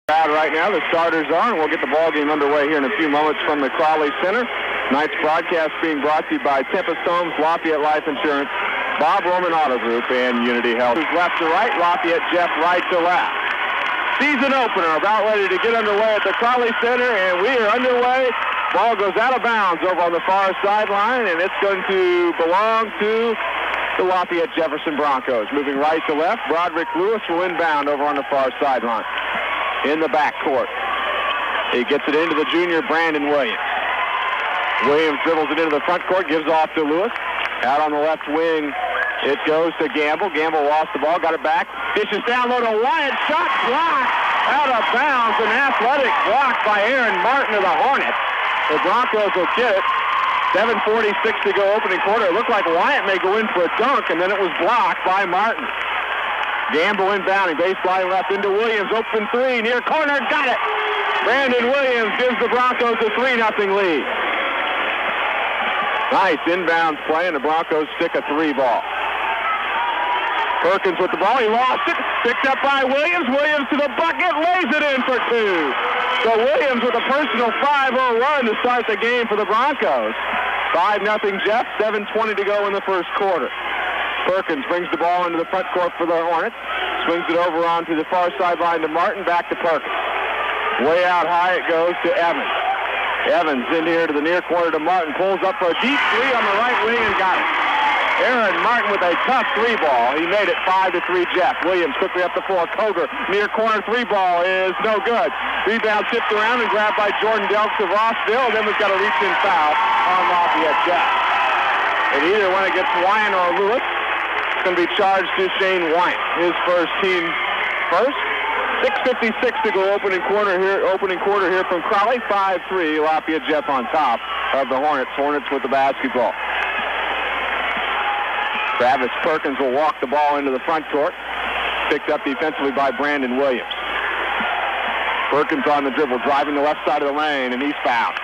Crowd right now. The starters are, and we'll get the ball game underway here in a few moments from the Crowley Center. Tonight's broadcast being brought to you by Tempest Homes, Lafayette Life Insurance, Bob Roman Auto Group, and Unity Health. Left to right, Lafayette Jeff right to left. Season opener about ready to get underway at the Crowley Center, and we are underway. Ball goes out of bounds over on the far sideline, and it's going to belong to the Lafayette Jefferson Broncos. Moving right to left, Broderick Lewis will inbound over on the far sideline. In the backcourt. He gets it into the junior Brandon Williams. Williams dribbles it into the front court, gives off to Lewis. Out on the left wing, it goes to Gamble. Gamble lost the ball, got it back. Dishes down low to Wyatt. Shot blocked out of bounds. An athletic block by Aaron Martin of the Hornets. The Broncos will get it. 7:46 to go opening quarter. It looked like Wyatt may go in for a dunk, and then it was blocked by Martin. Gamble inbounding, baseline left into Williams, open three, near corner, got it! Brandon Williams gives the Broncos a 3-0 lead. Nice inbounds play, and the Broncos stick a 3 ball. Perkins with the ball, he lost it, picked up by Williams, Williams to the bucket, lays it in for 2. So Williams with a personal 5-0 run to start the game for the Broncos. 5-0 Jeff, 7:20 to go in the first quarter. Perkins brings the ball into the front court for the Hornets. Swings it over onto the far sideline to Martin, back to Perkins. Way out high it goes to Evans. Evans in here to the near corner to Martin. Pulls up for a deep 3 on the right wing and got it. Aaron Martin with a tough 3 ball. He made it 5-3 Jeff. Williams quickly up the floor. Koger, near corner 3 ball is no good. Rebound tipped around and grabbed by Jordan Delks of Rossville. Then we've got a reach-in foul on Lafayette Jeff. And either when it gets Wyatt or Lewis, going to be charged to Shane Wyatt, his first team first. 6:56 to go opening quarter here from Crowley. 5-3 Lafayette Jeff on top of the Hornets. Hornets with the basketball. Travis Perkins will walk the ball into the front court. Picked up defensively by Brandon Williams. Perkins on the dribble, driving the left side of the lane, and he's fouled.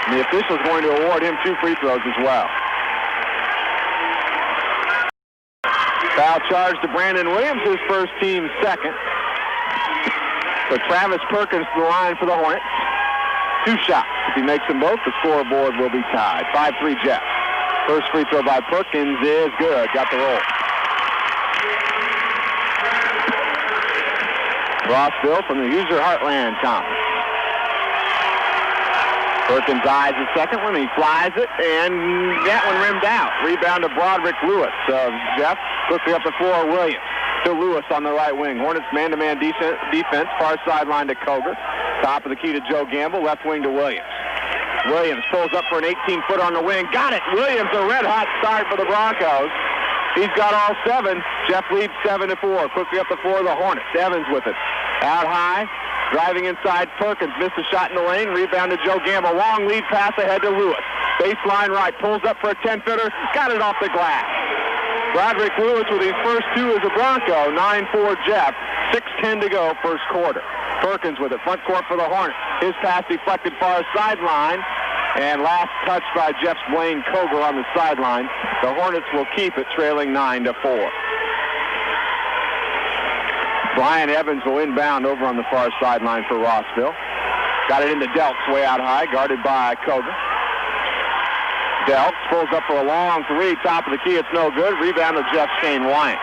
And the official's going to award him 2 free throws as well. Foul charge to Brandon Williams, his first team second. So Travis Perkins to the line for the Hornets. 2 shots. If he makes them both, the scoreboard will be tied. 5-3 Jeff. First free throw by Perkins is good. Got the roll. Rossville from the Hoosier Heartland Conference. Perkins eyes the second one. He flies it, and that one rimmed out. Rebound to Broderick Lewis. Jeff quickly up the floor. Williams to Lewis on the right wing. Hornets man-to-man defense. Far sideline to Koger. Top of the key to Joe Gamble. Left wing to Williams. Williams pulls up for an 18-foot on the wing. Got it. Williams, a red-hot start for the Broncos. He's got all 7. Jeff leads 7-4. Quickly up the floor, the Hornets. Evans with it. Out high. Driving inside, Perkins missed a shot in the lane. Rebound to Joe Gamble. Long lead pass ahead to Lewis. Baseline right. Pulls up for a 10-footer. Got it off the glass. Broderick Lewis with his first 2 as a Bronco. 9-4 Jeff. 6:10 to go first quarter. Perkins with it. Front court for the Hornets. His pass deflected far sideline. And last touch by Jeff's Blaine Koger on the sideline. The Hornets will keep it trailing 9-4. Brian Evans will inbound over on the far sideline for Rossville. Got it into Delks way out high, guarded by Koger. Delks pulls up for a long 3, top of the key, it's no good. Rebound to Jeff Shane Wyatt.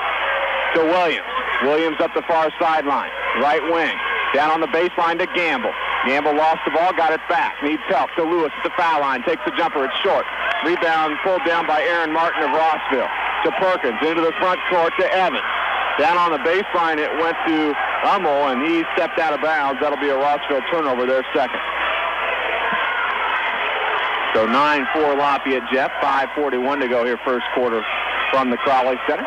To Williams. Williams up the far sideline, right wing. Down on the baseline to Gamble. Gamble lost the ball, got it back. Needs help to Lewis at the foul line. Takes the jumper, it's short. Rebound pulled down by Aaron Martin of Rossville. To Perkins, into the front court to Evans. Down on the baseline, it went to Hummel, and he stepped out of bounds. That'll be a Rossville turnover, their second. So 9-4 Lafayette Jeff, 5:41 to go here first quarter from the Crowley Center.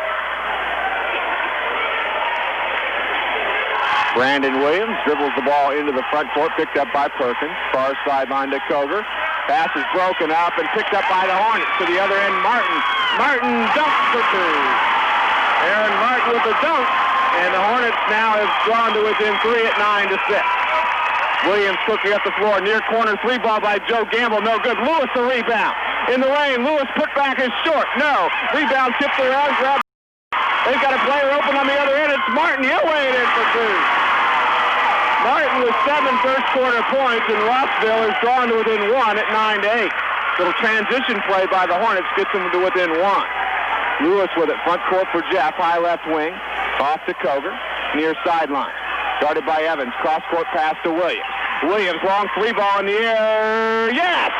Brandon Williams dribbles the ball into the front court, picked up by Perkins. Far sideline to Koger. Pass is broken up and picked up by the Hornets. To the other end, Martin. Martin dunks for 2. Aaron Martin with the dunk, and the Hornets now have drawn to within 3 at 9-6. Williams quickly up the floor, near corner 3 ball by Joe Gamble, no good. Lewis the rebound. In the lane, Lewis put back is short, no. Rebound tipped around, grabbed. They've got a player open on the other end, it's Martin. He'll weigh it in for 2. Martin with 7 first-quarter points, and Rossville is drawn to within 1 at 9-8. Little transition play by the Hornets gets them to within 1. Lewis with it, front court for Jeff, high left wing, off to Koger, near sideline. Guarded by Evans, cross-court pass to Williams. Williams, long 3 ball in the air, yes!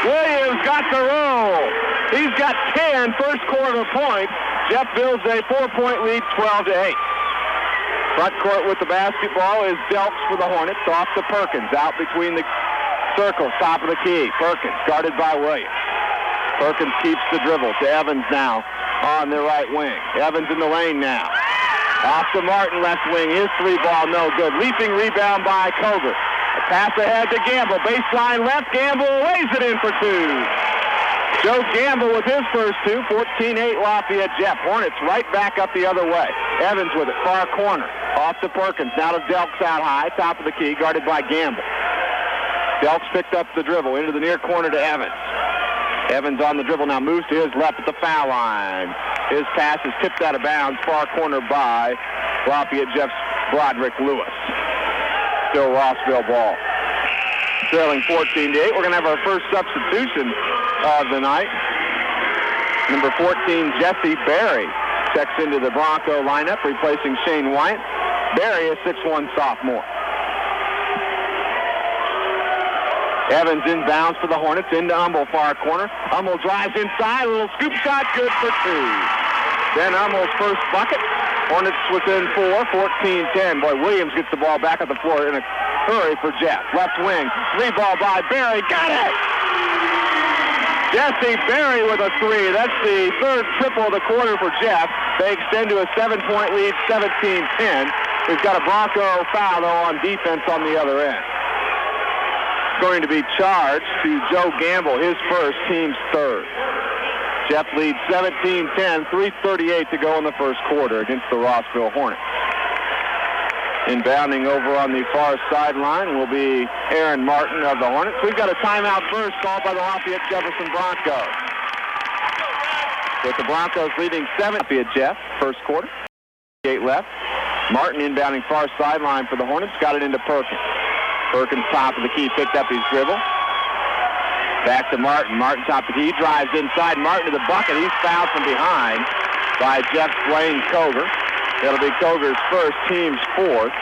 Williams got the roll. He's got 10 first-quarter points. Jeff builds a 4-point lead, 12-8. Front court with the basketball is Delks for the Hornets, off to Perkins, out between the circles, top of the key. Perkins, guarded by Williams. Perkins keeps the dribble to Evans now on the right wing. Evans in the lane now. Off to Martin, left wing. His 3 ball, no good. Leaping rebound by Koger. A pass ahead to Gamble. Baseline left. Gamble lays it in for 2. Joe Gamble with his first 2. 14-8 Lafayette Jeff. Hornets right back up the other way. Evans with it, far corner. Off to Perkins. Now to Delks out high. Top of the key, guarded by Gamble. Delks picked up the dribble into the near corner to Evans. Evans on the dribble now, moves to his left at the foul line. His pass is tipped out of bounds, far corner by Lafayette Jeff's Broderick Lewis. Still Rossville ball. Trailing 14-8. We're going to have our first substitution of the night. Number 14, Jesse Berry, checks into the Bronco lineup, replacing Shane White. Berry, a 6'1 sophomore. Evans inbounds for the Hornets, into Hummel, far corner. Hummel drives inside, a little scoop shot, good for 2. Then Hummel's first bucket. Hornets within 4, 14-10. Boy, Williams gets the ball back at the floor in a hurry for Jeff. Left wing, 3 ball by Berry, got it! Jesse Berry with a 3. That's the 3rd triple of the quarter for Jeff. They extend to a 7-point lead, 17-10. We've got a Bronco foul, though, on defense on the other end. Going to be charged to Joe Gamble, his first, team's 3rd. Jeff leads 17-10, 3:38 to go in the first quarter against the Rossville Hornets. Inbounding over on the far sideline will be Aaron Martin of the Hornets. We've got a timeout first called by the Lafayette Jefferson Broncos. With the Broncos leading 7, Lafayette Jeff, first quarter, 8 left. Martin inbounding far sideline for the Hornets, got it into Perkins. Perkins top of the key, picked up his dribble. Back to Martin. Martin top of the key, drives inside. Martin to the bucket. He's fouled from behind by Jeff's Blaine Koger. That'll be Koger's first, team's 4th.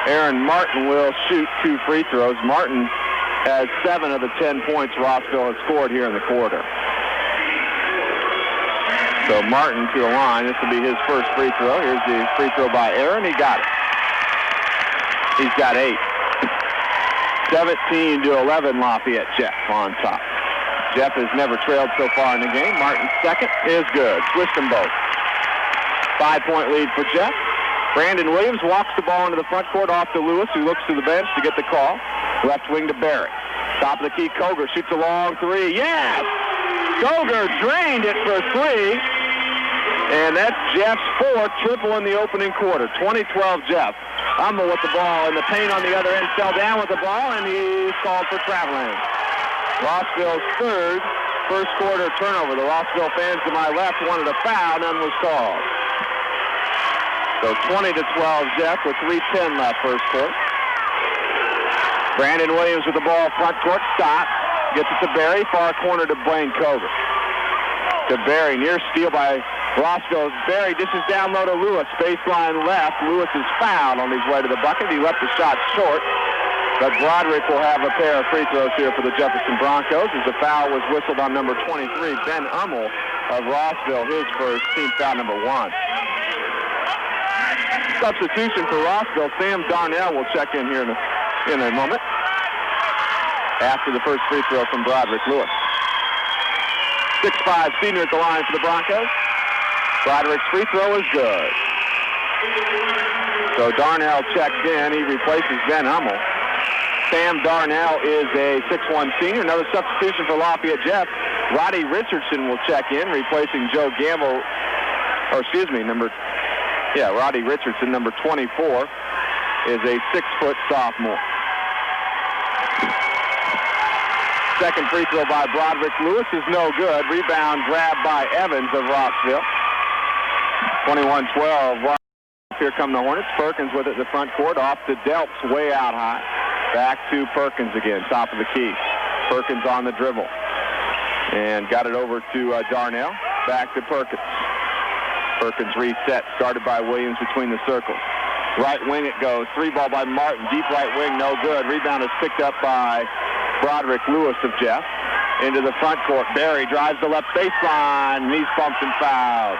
Aaron Martin will shoot 2 free throws. Martin has 7 of the 10 points Rossville has scored here in the quarter. So Martin to the line. This will be his first free throw. Here's the free throw by Aaron. He got it. He's got 8. 17-11 Lafayette Jeff on top. Jeff has never trailed so far in the game. Martin's second is good. Switched them both. 5-point lead for Jeff. Brandon Williams walks the ball into the front court off to Lewis, who looks to the bench to get the call. Left wing to Barry. Top of the key, Koger shoots a long 3. Yes! Koger drained it for 3. And that's Jeff's 4th triple in the opening quarter. 20-12 Jeff. Hummel with the ball in the paint on the other end, fell down with the ball, and he's called for traveling. Rossville's 3rd first quarter turnover. The Rossville fans to my left wanted a foul, none was called. So 20-12 Jeff with 3:10 left first quarter. Brandon Williams with the ball front court, stops, gets it to Barry, far corner to Blaine Koger. To Barry, near steal by Rossville. Barry dishes down low to Lewis, baseline left. Lewis is fouled on his way to the bucket. He left the shot short, but Broderick will have a pair of free throws here for the Jefferson Broncos as the foul was whistled on number 23, Ben Hummel of Rossville, his first, team foul number 1. Substitution for Rossville, Sam Darnell will check in here in a moment after the first free throw from Broderick Lewis. 6'5" senior at the line for the Broncos. Broderick's free throw is good. So Darnell checks in. He replaces Ben Hummel. Sam Darnell is a 6'1" senior. Another substitution for Lafayette Jeff. Roddy Richardson will check in, replacing Joe Gamble. Roddy Richardson, number 24, is a 6-foot sophomore. Second free throw by Broderick Lewis is no good. Rebound grabbed by Evans of Rossville. 21-12. Here come the Hornets. Perkins with it in the front court. Off to Delps, way out high. Back to Perkins again, top of the key. Perkins on the dribble. And got it over to Darnell. Back to Perkins. Perkins reset, guarded by Williams between the circles. Right wing it goes. 3-ball by Martin. Deep right wing, no good. Rebound is picked up by Broderick Lewis of Jeff. Into the front court. Berry drives the left baseline. He's bumped and fouled.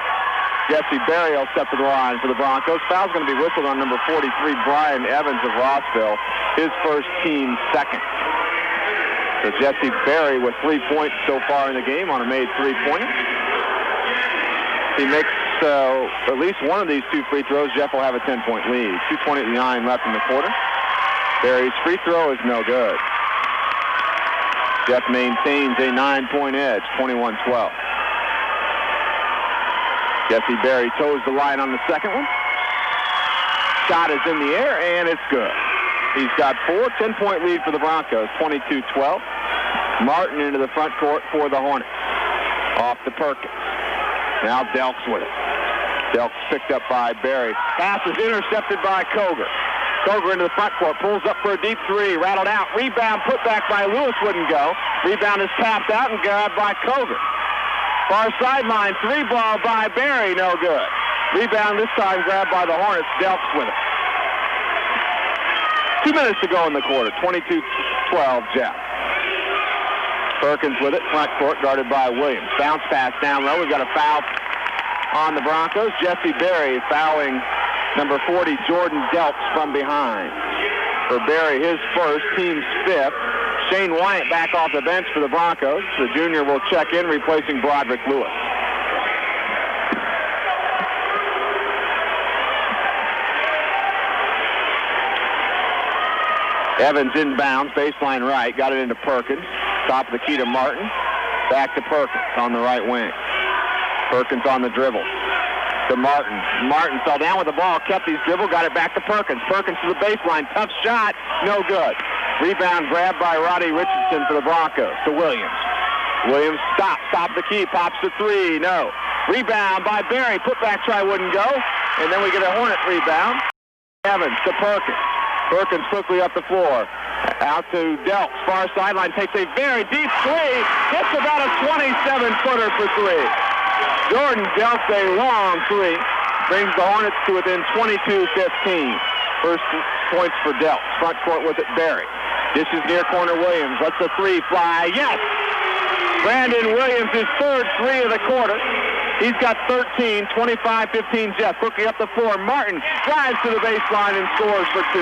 Jesse Berry will step to the line for the Broncos. Foul's going to be whistled on number 43, Brian Evans of Rossville. His first, team second. So Jesse Berry with 3 points so far in the game on a made three-pointer. He makes at least one of these 2 free throws. Jeff will have a 10-point lead. 2:29 left in the quarter. Berry's free throw is no good. Jeff maintains a 9-point edge, 21-12. Jesse Berry toes the line on the second one. Shot is in the air, and it's good. He's got 4, 10-point lead for the Broncos, 22-12. Martin into the front court for the Hornets. Off to Perkins. Now Delks with it. Delks picked up by Berry. Pass is intercepted by Koger. Koger into the front court, pulls up for a deep three, rattled out. Rebound put back by Lewis, wouldn't go. Rebound is tapped out and grabbed by Koger. Far sideline, 3-ball by Berry, no good. Rebound this time grabbed by the Hornets. Delks with it. 2 minutes to go in the quarter, 22-12 Jeff. Perkins with it, front court, guarded by Williams. Bounce pass down low. We've got a foul on the Broncos. Jesse Berry fouling number 40, Jordan Delps, from behind. For Berry, his first, team's 5th. Shane Wyatt back off the bench for the Broncos. The junior will check in, replacing Broderick Lewis. Evans inbounds, baseline right, got it into Perkins. Top of the key to Martin. Back to Perkins on the right wing. Perkins on the dribble. To Martin. Martin fell down with the ball, kept his dribble, got it back to Perkins. Perkins to the baseline, tough shot, no good. Rebound grabbed by Roddy Richardson for the Broncos. To Williams. Williams stops, top of the key, pops to 3, no. Rebound by Berry, put back try wouldn't go. And then we get a Hornet rebound. Evans to Perkins. Perkins quickly up the floor. Out to Delks, far sideline, takes a very deep three. Gets about a 27-footer for 3. Jordan Delks a long 3. Brings the Hornets to within 22-15. First points for Delks. Front court with it, Berry. Dishes near corner Williams. Lets the 3 fly. Yes! Brandon Williams, his third 3 of the quarter. He's got 13, 25-15 Jeff. Quickly up the floor. Martin drives to the baseline and scores for 2.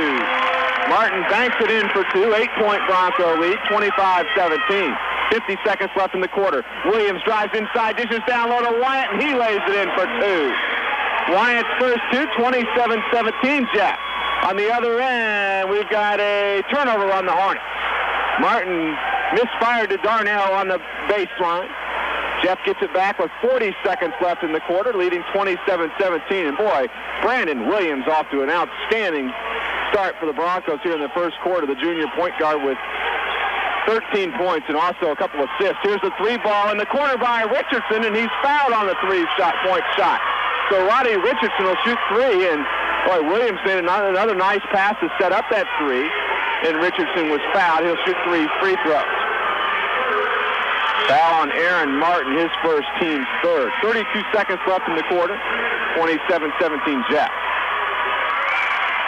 Martin banks it in for 2. 8-point Bronco lead, 25-17. 50 seconds left in the quarter. Williams drives inside, dishes down low to Wyatt, and he lays it in for 2. Wyatt's first 2, 27-17 Jeff. On the other end, we've got a turnover on the Hornets. Martin misfired to Darnell on the baseline. Jeff gets it back with 40 seconds left in the quarter, leading 27-17. And boy, Brandon Williams off to an outstanding start for the Broncos here in the first quarter. The junior point guard with 13 points and also a couple assists. Here's the 3-ball in the corner by Richardson, and he's fouled on the 3-point shot. So Roddy Richardson will shoot 3, and boy, Williams made another nice pass to set up that 3, and Richardson was fouled. He'll shoot 3 free throws. Foul on Aaron Martin, his first, team's third. 32 seconds left in the quarter. 27-17 Jeff.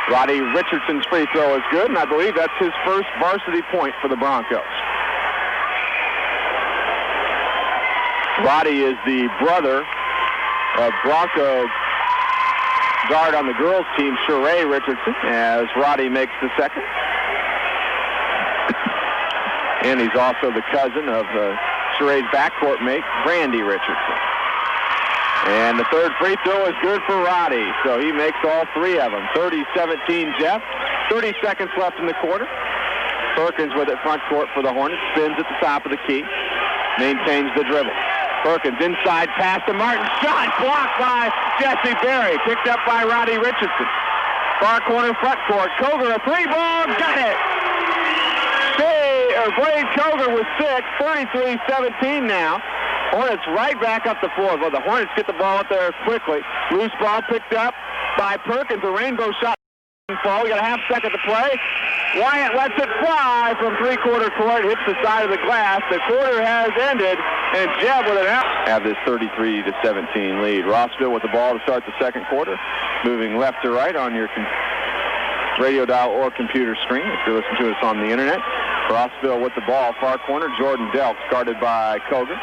Roddy Richardson's free throw is good, and I believe that's his first varsity point for the Broncos. Roddy is the brother of Bronco guard on the girls' team, Sheree Richardson, as Roddy makes the second. And he's also the cousin of Sheree's backcourt mate, Brandy Richardson. And the third free throw is good for Roddy, so he makes all 3 of them. 30-17 Jeff. 30 seconds left in the quarter. Perkins with it front court for the Hornets. Spins at the top of the key. Maintains the dribble. Perkins inside pass to Martin. Shot blocked by Jesse Berry. Picked up by Roddy Richardson. Far corner front court. Koger a 3-ball. Got it. Blade Koger with 6. 33-17 now. Hornets right back up the floor. Well, the Hornets get the ball up there quickly. Loose ball picked up by Perkins. A rainbow shot. We got a half second to play. Wyatt lets it fly from three-quarter court, hits the side of the glass. The quarter has ended, and Jeb with an out. Have this 33-17 lead. Rossville with the ball to start the second quarter. Moving left to right on your radio dial or computer screen if you're listening to us on the internet. Rossville with the ball, far corner. Jordan Delks guarded by Kogan.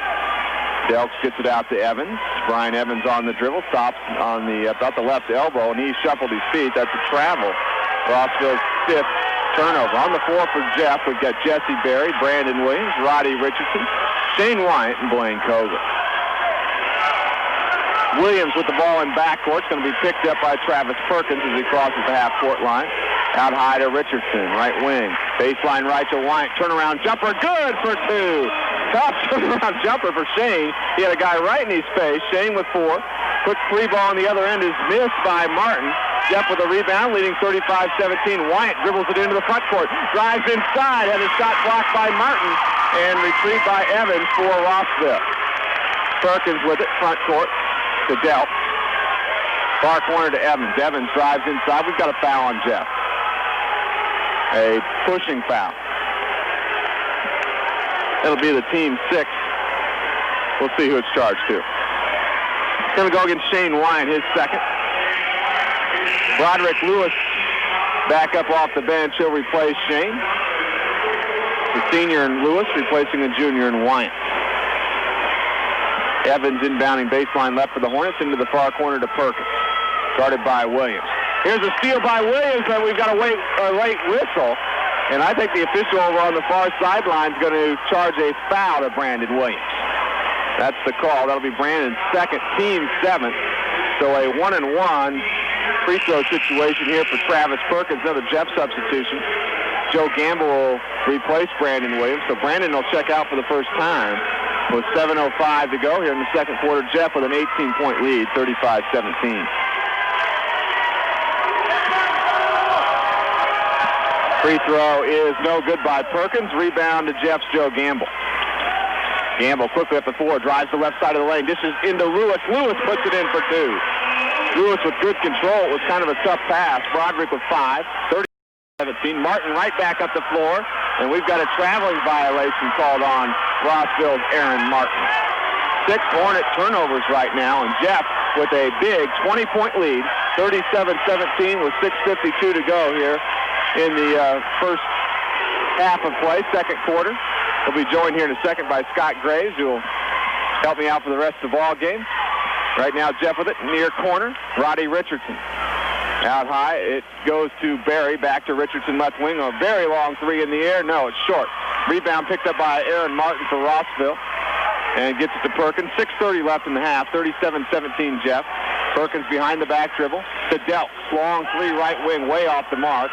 Delks gets it out to Evans. Brian Evans on the dribble, stops on the about the left elbow, and he shuffled his feet. That's a travel. Rossville's fifth turnover. On the floor for Jeff, we've got Jesse Berry, Brandon Williams, Roddy Richardson, Shane Wyatt, and Blaine Kogan. Williams with the ball in backcourt. It's going to be picked up by Travis Perkins as he crosses the half-court line. Out high to Richardson, right wing. Baseline right to Wyatt. Turnaround jumper, good for two. Tough turnaround jumper for Shane. He had a guy right in his face. Shane with 4. Quick free ball on the other end is missed by Martin. Jeff with a rebound, leading 35-17. Wyatt dribbles it into the front court. Drives inside, had a shot blocked by Martin, and retrieved by Evans for Rossville. Perkins with it, front court to Delp. Far corner to Evans. Evans drives inside. We've got a foul on Jeff. A pushing foul. It'll be the team 6. We'll see who it's charged to. It's going to go against Shane Wyatt, his second. Broderick Lewis back up off the bench. He'll replace Shane. The senior in Lewis replacing the junior in Wyatt. Evans inbounding baseline left for the Hornets into the far corner to Perkins. Guarded by Williams. Here's a steal by Williams, but we've got a late whistle. And I think the official over on the far sideline is going to charge a foul to Brandon Williams. That's the call. That'll be Brandon's second, team 7th. So a 1-and-1 free throw situation here for Travis Perkins. Another Jeff substitution. Joe Gamble will replace Brandon Williams. So Brandon will check out for the first time with 7:05 to go here in the second quarter. Jeff with an 18-point lead, 35-17. Free throw is no good by Perkins. Rebound to Jeff's Joe Gamble. Gamble quickly up the floor, drives the left side of the lane. Dishes into Lewis. Lewis puts it in for 2. Lewis with good control. It was kind of a tough pass. Broderick with 5. 30-17. Martin right back up the floor. And we've got a traveling violation called on Rossville's Aaron Martin. 6 Hornet turnovers right now. And Jeff with a big 20-point lead. 37-17 with 6:52 to go here in the first half of play, second quarter. We'll be joined here in a second by Scott Graves, who will help me out for the rest of the ball game. Right now, Jeff with it, near corner, Roddy Richardson. Out high, it goes to Barry, back to Richardson, left wing. A very long 3 in the air. No, it's short. Rebound picked up by Aaron Martin for Rossville. And gets it to Perkins. 6:30 left in the half. 37-17 Jeff. Perkins behind the back dribble. To Delks. Long 3 right wing, way off the mark.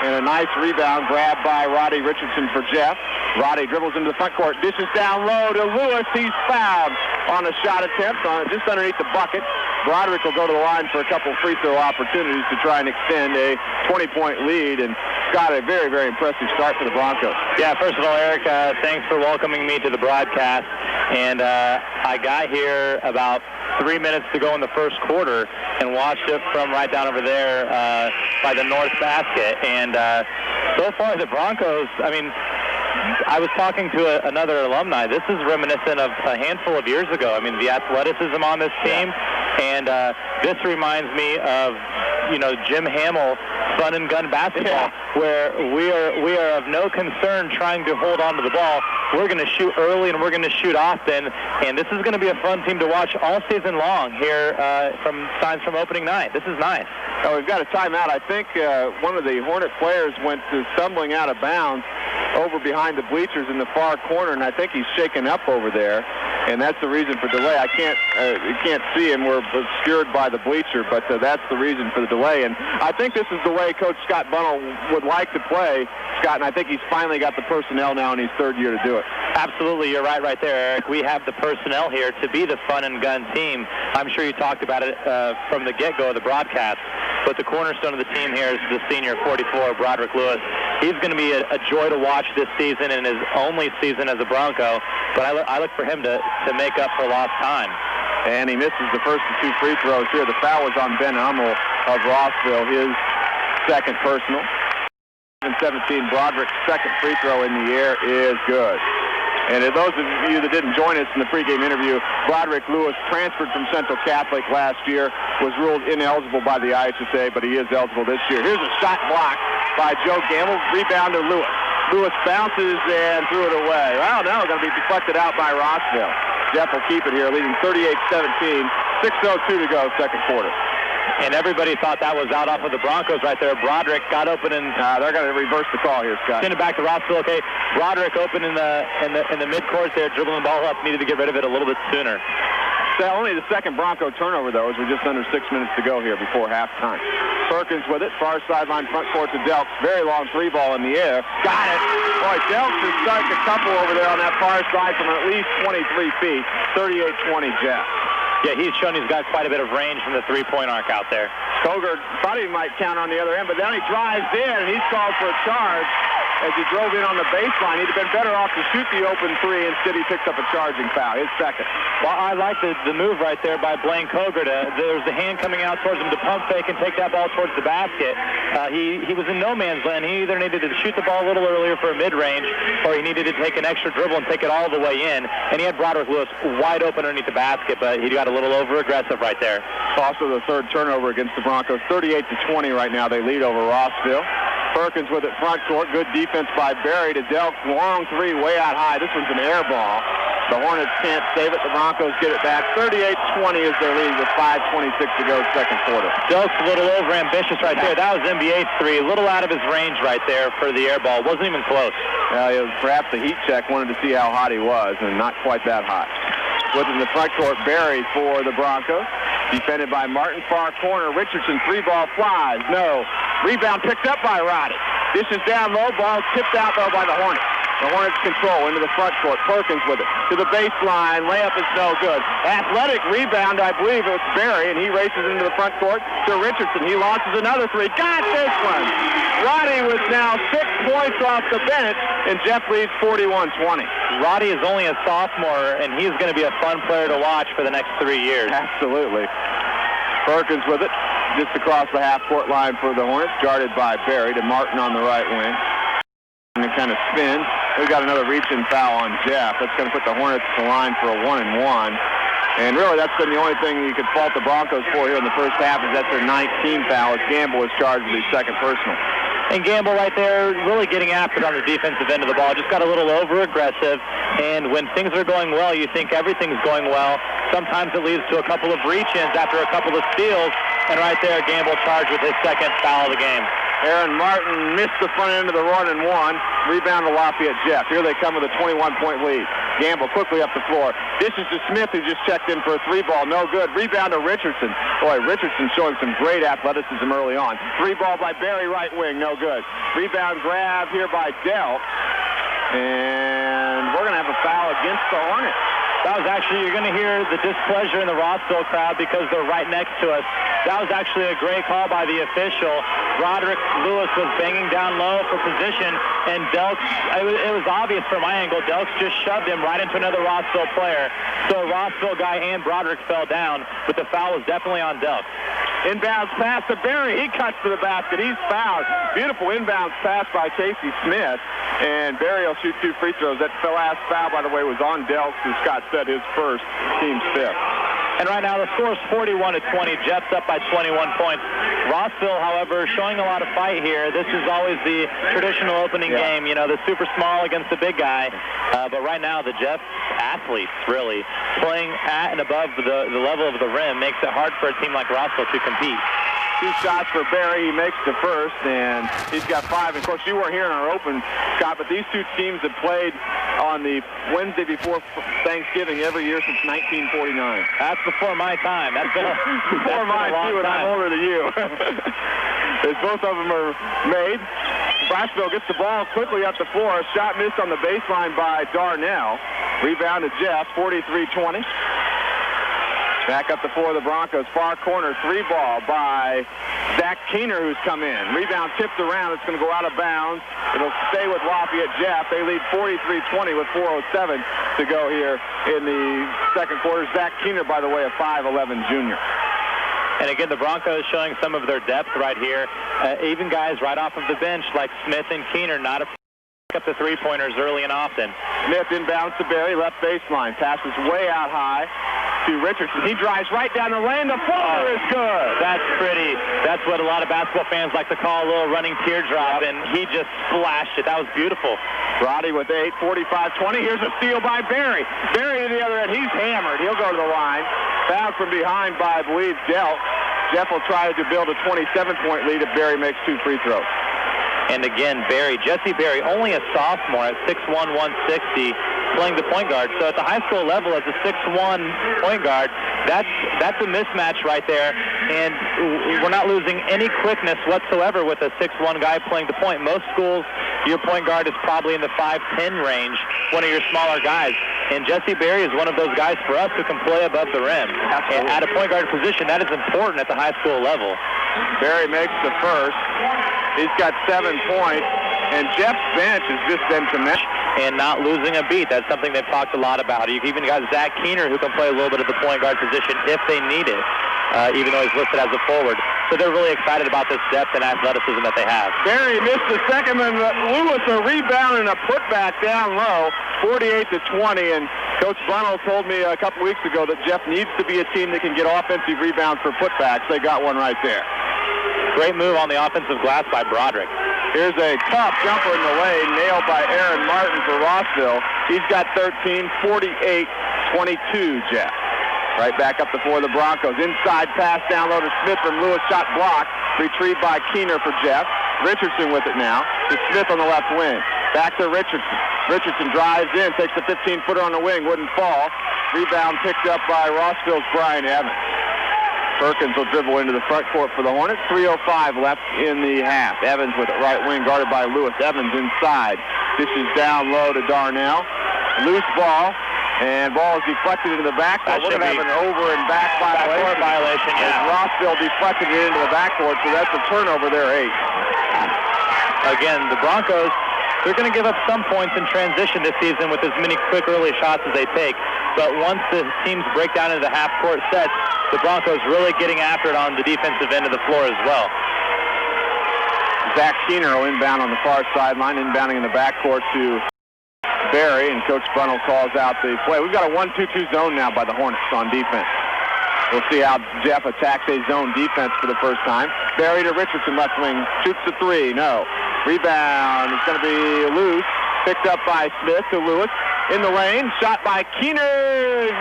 And a nice rebound grabbed by Roddy Richardson for Jeff. Roddy dribbles into the front court. Dishes down low to Lewis. He's fouled on a shot attempt just underneath the bucket. Broderick will go to the line for a couple free throw opportunities to try and extend a 20-point lead. And Scott, a very, very impressive start for the Broncos. Yeah, first of all, Eric, thanks for welcoming me to the broadcast. And I got here about 3 minutes to go in the first quarter and watched it from right down over there by the north basket. And so far, the Broncos, I mean, I was talking to another alumni. This is reminiscent of a handful of years ago. I mean, the athleticism on this team, and this reminds me of, Jim Hamill, fun and gun basketball, where we are of no concern trying to hold on to the ball. We're going to shoot early and we're going to shoot often, and this is going to be a fun team to watch all season long here from signs from opening night. This is nice. Oh, we've got a timeout. I think one of the Hornet players went stumbling out of bounds over behind the bleachers in the far corner, and I think he's shaken up over there, and that's the reason for delay. You can't see him. We're obscured by the bleacher, but that's the reason for the delay. And I think this is the way Coach Scott Bunnell would like to play, Scott, and I think he's finally got the personnel now in his third year to do it. Absolutely, you're right there, Eric. We have the personnel here to be the fun and gun team. I'm sure you talked about it from the get-go of the broadcast, but the cornerstone of the team here is the senior 44, Broderick Lewis. He's going to be a joy to watch this season in his only season as a Bronco, but I look for him to make up for lost time. And he misses the first of 2 free throws here. The foul was on Ben Hummel, of Rossville, his second personal. 17, Broderick's second free throw in the air is good. And those of you that didn't join us in the pregame interview, Broderick Lewis transferred from Central Catholic last year, was ruled ineligible by the IHSA, but he is eligible this year. Here's a shot blocked by Joe Gamble. Rebound to Lewis. Lewis bounces and threw it away. Well, now it's going to be deflected out by Rossville. Jeff will keep it here, leading 38-17. 6:02 to go, second quarter. And everybody thought that was out off of the Broncos right there. Broderick got open and they're going to reverse the call here, Scott. Send it back to Rossville. Okay, Broderick open in the midcourt there, dribbling the ball up. Needed to get rid of it a little bit sooner. So only the second Bronco turnover, though, as we're just under 6 minutes to go here before halftime. Perkins with it, far sideline, front court to Delks. Very long three ball in the air. Got it. Boy, Delks has struck a couple over there on that far side from at least 23 feet. 38-20, Jeff. Yeah, he's shown he's got quite a bit of range from the three-point arc out there. Koger thought he might count on the other end, but then he drives in, and he's called for a charge as he drove in on the baseline. He'd have been better off to shoot the open three. Instead, he picks up a charging foul, his second. Well, I like the move right there by Blaine Koger. There's the hand coming out towards him to pump fake and take that ball towards the basket. He was in no man's land. He either needed to shoot the ball a little earlier for a mid-range, or he needed to take an extra dribble and take it all the way in. And he had Broderick Lewis wide open underneath the basket, but he got a little over-aggressive right there. Also the third turnover against the Broncos. 38-20 right now. They lead over Rossville. Perkins with it front court. Good defense by Barry to Delk. Long three way out high. This one's an air ball. The Hornets can't save it. The Broncos get it back. 38-20 is their lead with 5:26 to go, second quarter. Delk's a little over-ambitious right there. That was NBA three. A little out of his range right there for the air ball. Wasn't even close. It was perhaps a heat check. Wanted to see how hot he was, and not quite that hot. With in the front court, Barry for the Broncos. Defended by Martin, far corner. Richardson, three ball flies. No. Rebound picked up by Roddy. This is down low. Ball tipped out, though, by the Hornets. The Hornets control into the front court. Perkins with it to the baseline. Layup is no good. Athletic rebound, I believe it's Barry, and he races into the front court to Richardson. He launches another three. Got this one. Roddy was now 6 points off the bench, and Jeff leads 41-20. Roddy is only a sophomore, and he's going to be a fun player to watch for the next 3 years. Absolutely. Perkins with it, just across the half-court line for the Hornets, guarded by Barry to Martin on the right wing. And it kind of spins. We've got another reach-in foul on Jeff. That's going to put the Hornets to the line for a 1-and-1. And really, that's been the only thing you could fault the Broncos for here in the first half, is that's their 19th foul, as Gamble was charged with his second personal. And Gamble right there really getting after it on the defensive end of the ball. Just got a little over-aggressive. And when things are going well, you think everything's going well. Sometimes it leads to a couple of reach-ins after a couple of steals. And right there, Gamble charged with his second foul of the game. Aaron Martin missed the front end of the 1-and-1. Rebound to Lafayette Jeff. Here they come with a 21-point lead. Gamble quickly up the floor. This is to Smith, who just checked in for a three ball. No good. Rebound to Richardson. Boy, Richardson showing some great athleticism early on. Three ball by Barry, right wing. No good. Rebound grab here by Dell. And we're going to have a foul against the Hornets. That was actually, you're going to hear the displeasure in the Rossville crowd because they're right next to us. That was actually a great call by the official. Broderick Lewis was banging down low for position, and Delks, it was obvious from my angle, Delks just shoved him right into another Rossville player. So a Rossville guy and Broderick fell down, but the foul was definitely on Delks. Inbounds pass to Barry. He cuts to the basket. He's fouled. Beautiful inbounds pass by Casey Smith. And Barry will shoot 2 free throws. That last foul, by the way, was on Delks, who Scott said his first, team's fifth. And right now the score is 41-20. Jets up by 21 points. Rossville, however, showing a lot of fight here. This is always the traditional opening game, you know, the super small against the big guy. But right now the Jets athletes, really, playing at and above the level of the rim makes it hard for a team like Rossville to compete. 2 shots for Barry. He makes the first, and he's got 5. Of course, you weren't here in our open, Scott, but these two teams have played on the Wednesday before Thanksgiving every year since 1949. That's before my time. That's before mine, too, and I'm older than you. As both of them are made. Rossville gets the ball quickly up the floor. Shot missed on the baseline by Darnell. Rebound to Jeff, 43-20. Back up the floor of the Broncos. Far corner, 3 ball by Zach Keener, who's come in. Rebound tipped around. It's going to go out of bounds. It'll stay with Lafayette Jeff. They lead 43-20 with 4:07 to go here in the second quarter. Zach Keener, by the way, a 5'11 junior. And again, the Broncos showing some of their depth right here. Even guys right off of the bench like Smith and Keener, not afraid to pick up the three-pointers early and often. Smith inbounds to Berry, left baseline. Passes way out high to Richardson. He drives right down the lane. The floater is good. That's pretty. That's what a lot of basketball fans like to call a little running teardrop, and he just splashed it. That was beautiful. Roddy with 8, 45-20. Here's a steal by Berry. Berry to the other end. He's hammered. He'll go to the line. Fouled from behind by, I believe, Jeff. Jeff will try to build a 27-point lead if Berry makes 2 free throws. And again, Jesse Berry, only a sophomore at 6'1", 160, playing the point guard. So at the high school level, as a 6'1" point guard, that's a mismatch right there. And we're not losing any quickness whatsoever with a 6'1" guy playing the point. Most schools, your point guard is probably in the 5'10" range, one of your smaller guys. And Jesse Berry is one of those guys for us who can play above the rim. And at a point guard position, that is important at the high school level. Berry makes the first. He's got 7 points, and Jeff's bench has just been tremendous. And not losing a beat. That's something they've talked a lot about. You even got Zach Keener, who can play a little bit of the point guard position if they need it, even though he's listed as a forward. So they're really excited about this depth and athleticism that they have. Berry missed the second, and Lewis a rebound and a putback down low, 48-20. And Coach Bunnell told me a couple weeks ago that Jeff needs to be a team that can get offensive rebounds for putbacks. They got one right there. Great move on the offensive glass by Broderick. Here's a tough jumper in the lane, nailed by Aaron Martin for Rossville. He's got 13, 48-22, Jeff. Right back up the floor of the Broncos. Inside pass down low to Smith from Lewis. Shot blocked. Retrieved by Keener for Jeff. Richardson with it now to Smith on the left wing. Back to Richardson. Richardson drives in, takes a 15-footer on the wing. Wouldn't fall. Rebound picked up by Rossville's Brian Evans. Perkins will dribble into the front court for the Hornets. 3:05 left in the half. Evans with it right wing, guarded by Lewis. Evans inside. Dishes down low to Darnell. Loose ball, and ball is deflected into the backcourt. We're going to have an over and back violation. Yeah. Rossville deflected it into the backcourt, so that's a turnover there, 8. Again, the Broncos, they're going to give up some points in transition this season with as many quick early shots as they take. But once the teams break down into the half-court sets, the Broncos really getting after it on the defensive end of the floor as well. Zach Keener will inbound on the far sideline, inbounding in the backcourt to Berry, and Coach Bunnell calls out the play. We've got a 1-2-2 zone now by the Hornets on defense. We'll see how Jeff attacks a zone defense for the first time. Berry to Richardson, left wing, shoots the 3, no. Rebound, it's going to be loose, picked up by Smith to Lewis. In the lane, shot by Keener,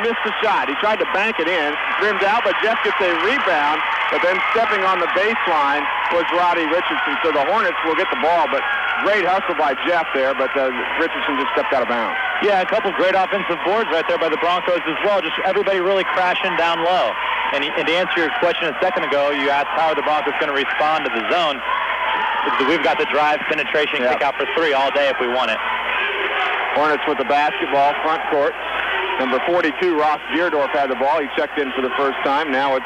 missed the shot. He tried to bank it in, rimmed out, but Jeff gets a rebound, but then stepping on the baseline was Roddy Richardson. So the Hornets will get the ball, but great hustle by Jeff there, but Richardson just stepped out of bounds. Yeah, a couple great offensive boards right there by the Broncos as well, just everybody really crashing down low. And to answer your question a second ago, you asked how are the Broncos going to respond to the zone. We've got the drive, penetration, kick out for 3 all day if we want it. Hornets with the basketball, front court. Number 42, Ross Deerdorf had the ball. He checked in for the first time. Now it's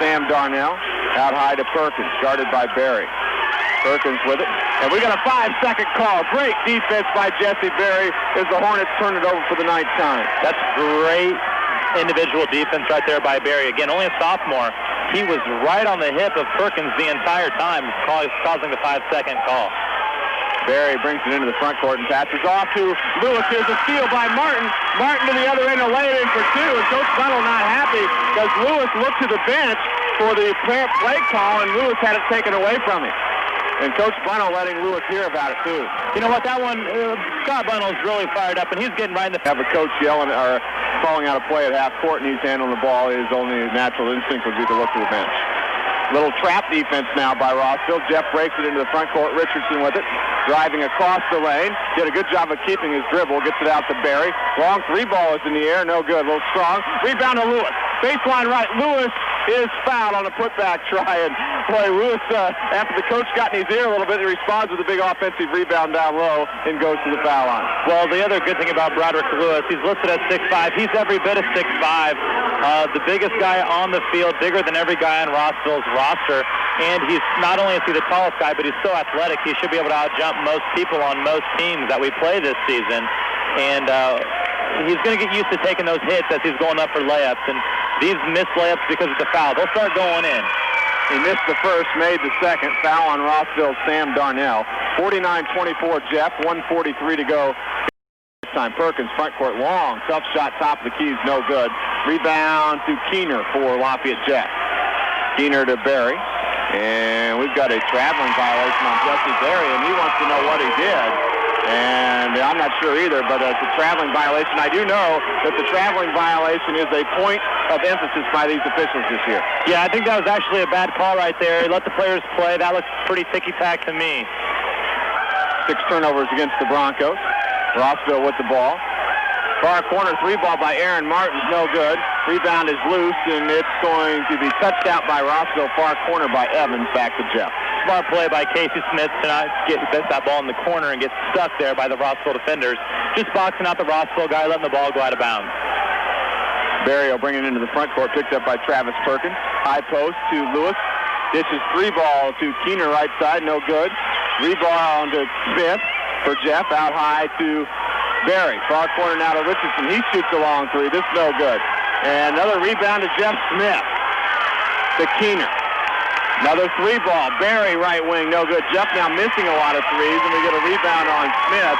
Sam Darnell out high to Perkins, guarded by Berry. Perkins with it. And we got a 5-second call. Great defense by Jesse Berry as the Hornets turn it over for the 9th time. That's great individual defense right there by Berry. Again, only a sophomore. He was right on the hip of Perkins the entire time, causing the 5-second call. Berry brings it into the front court and passes off to Lewis. Here's a steal by Martin. Martin to the other end to lay it in for 2. And Coach Bunnell not happy because Lewis looked to the bench for the play call, and Lewis had it taken away from him. And Coach Bunnell letting Lewis hear about it, too. You know what, that one, Scott Bunnell's really fired up, and he's getting right in the... Have a coach yelling or calling out a play at half court, and he's handling the ball. His only natural instinct would be to look to the bench. Little trap defense now by Rossville. Jeff breaks it into the front court. Richardson with it. Driving across the lane. Did a good job of keeping his dribble. Gets it out to Berry. Long 3 ball is in the air. No good. A little strong. Rebound to Lewis. Baseline right. Lewis is fouled on a putback try. And boy, Lewis, after the coach got in his ear a little bit, he responds with a big offensive rebound down low and goes to the foul line. Well, the other good thing about Broderick Lewis, he's listed as 6'5". He's every bit of 6'5". The biggest guy on the field, bigger than every guy on Rossville's roster. And he's not only is he the tallest guy, but he's so athletic, he should be able to outjump most people on most teams that we play this season. And he's going to get used to taking those hits as he's going up for layups. And these missed layups because of the foul, they'll start going in. He missed the first, made the second. Foul on Rossville's Sam Darnell. 49-24 Jeff, 1:43 to go. This time Perkins, front court, long, tough shot, top of the keys, no good. Rebound to Keener for Lafayette Jeff. Keener to Barry. And we've got a traveling violation on Jesse Barry, and he wants to know what he did. And I'm not sure either, but it's a traveling violation. I do know that the traveling violation is a point of emphasis by these officials this year. Yeah, I think that was actually a bad call right there. He let the players play. That looks pretty ticky-tack to me. 6 turnovers against the Broncos. Rossville with the ball. Far corner three ball by Aaron Martin's no good. Rebound is loose, and it's going to be touched out by Rossville. Far corner by Evans. Back to Jeff. Smart play by Casey Smith to not get that ball in the corner and get stuck there by the Rossville defenders. Just boxing out the Rossville guy, letting the ball go out of bounds. Barry will bring it into the front court, picked up by Travis Perkins. High post to Lewis. Dishes three ball to Keener right side, no good. Rebound to Smith for Jeff. Out high to Barry. Far corner now to Richardson. He shoots a long three. This is no good. And another rebound to Jeff Smith. To Keener. Another three ball. Barry right wing, no good. Jeff now missing a lot of threes, and we get a rebound on Smith.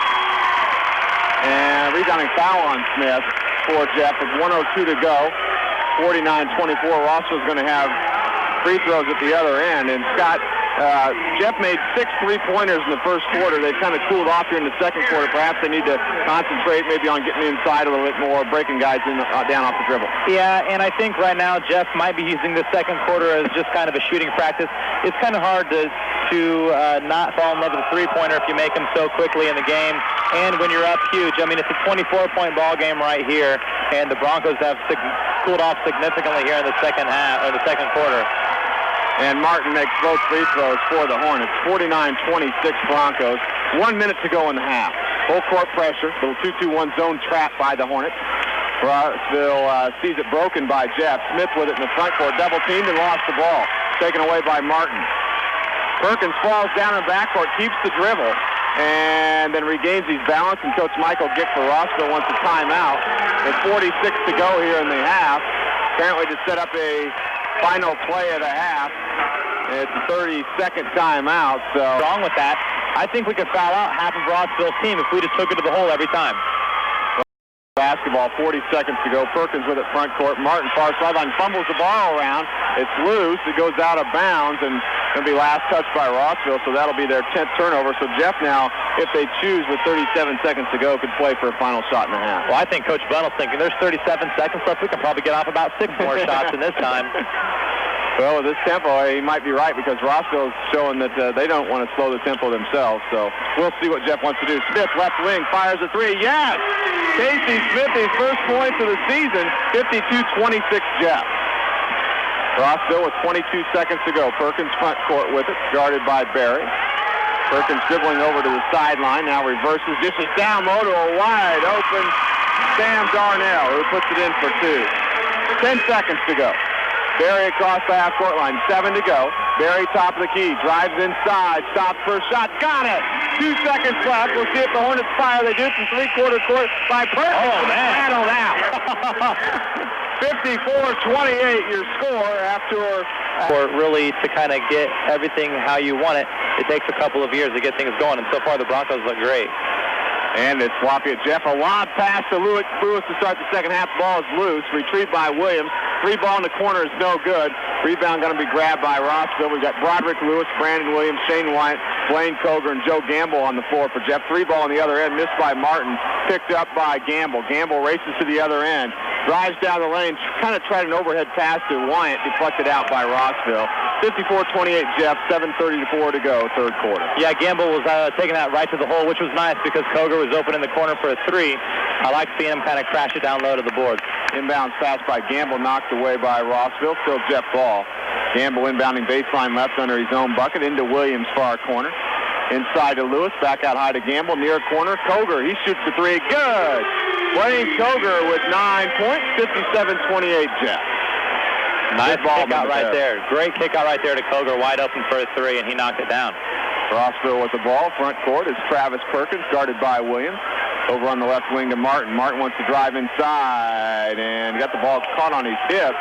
And rebounding foul on Smith for Jeff with 1:02 to go. 49-24. Rossville's going to have free throws at the other end. And Scott, Jeff made 6 3-pointers in the first quarter. They've kind of cooled off here in the second quarter. Perhaps they need to concentrate maybe on getting inside a little bit more, breaking guys in, down off the dribble. Yeah, and I think right now Jeff might be using the second quarter as just kind of a shooting practice. It's kind of hard to not fall in love with a three-pointer if you make them so quickly in the game. And when you're up huge, I mean, it's a 24-point ball game right here, and the Broncos have cooled off significantly here in the second quarter. And Martin makes both free throws for the Hornets. 49-26 Broncos. 1 minute to go in the half. Full court pressure. Little 2-2-1 zone trap by the Hornets. Rossville sees it broken by Jeff. Smith with it in the front court. Double teamed and lost the ball. Taken away by Martin. Perkins falls down in the backcourt, keeps the dribble, and then regains his balance. And Coach Michael Gick for Rossville wants a timeout. With 46 to go here in the half. Apparently to set up a final play of the half. It's a 30-second timeout. So wrong with that. I think we could foul out half of Rossville's team if we just took it to the hole every time. Basketball, 40 seconds to go. Perkins with it front court. Martin far sideline fumbles the ball around. It's loose. It goes out of bounds and going to be last touched by Rossville. So that'll be their 10th turnover. So Jeff now, if they choose with 37 seconds to go, could play for a final shot and a half. Well, I think Coach Bunnell's thinking there's 37 seconds left. We can probably get off about 6 more shots in this time. Well, with this tempo, he might be right because Rossville's showing that they don't want to slow the tempo themselves. So we'll see what Jeff wants to do. Smith, left wing, fires a three. Yes! Casey Smith, his first points of the season. 52-26 Jeff. Rossville with 22 seconds to go. Perkins front court with it, guarded by Barry. Perkins dribbling over to the sideline, now reverses. Dishes down low to a wide open Sam Darnell, who puts it in for 2. 10 seconds to go. Barry across the half-court line. 7 to go. Barry top of the key. Drives inside. Stops for a shot. Got it! 2 seconds left. We'll see if the Hornets fire. They do it from three-quarter court by Perkins. Oh, man. Rattled out. 54-28 your score after... For really to kind of get everything how you want it, it takes a couple of years to get things going. And so far, the Broncos look great. And it's Lafayette Jeff. A lob pass to Lewis to start the second half. Ball is loose. Retrieved by Williams. Free ball in the corner is no good. Rebound going to be grabbed by Rossville. We've got Broderick Lewis, Brandon Williams, Shane White, Blaine Koger, and Joe Gamble on the floor for Jeff. Free ball on the other end. Missed by Martin. Picked up by Gamble. Gamble races to the other end. Drives down the lane. Kind of tried an overhead pass to Wyatt. Deflected out by Rossville. 54-28 Jeff. 7:34 to go. Third quarter. Yeah, Gamble was taking that right to the hole, which was nice because Koger was open in the corner for a 3. I like seeing him kind of crash it down low to the board. Inbounds pass by Gamble, knocked away by Rossville. Still Jeff ball. Gamble inbounding baseline left under his own bucket into Williams' far corner. Inside to Lewis, back out high to Gamble, near corner. Koger, he shoots the 3. Good! Blaine Koger with 9 points, 57-28 Jeff. Nice kick out right there. Great kick out right there to Koger, wide open for a 3, and he knocked it down. Rossville with the ball. Front court is Travis Perkins, guarded by Williams. Over on the left wing to Martin. Martin wants to drive inside and got the ball caught on his hip.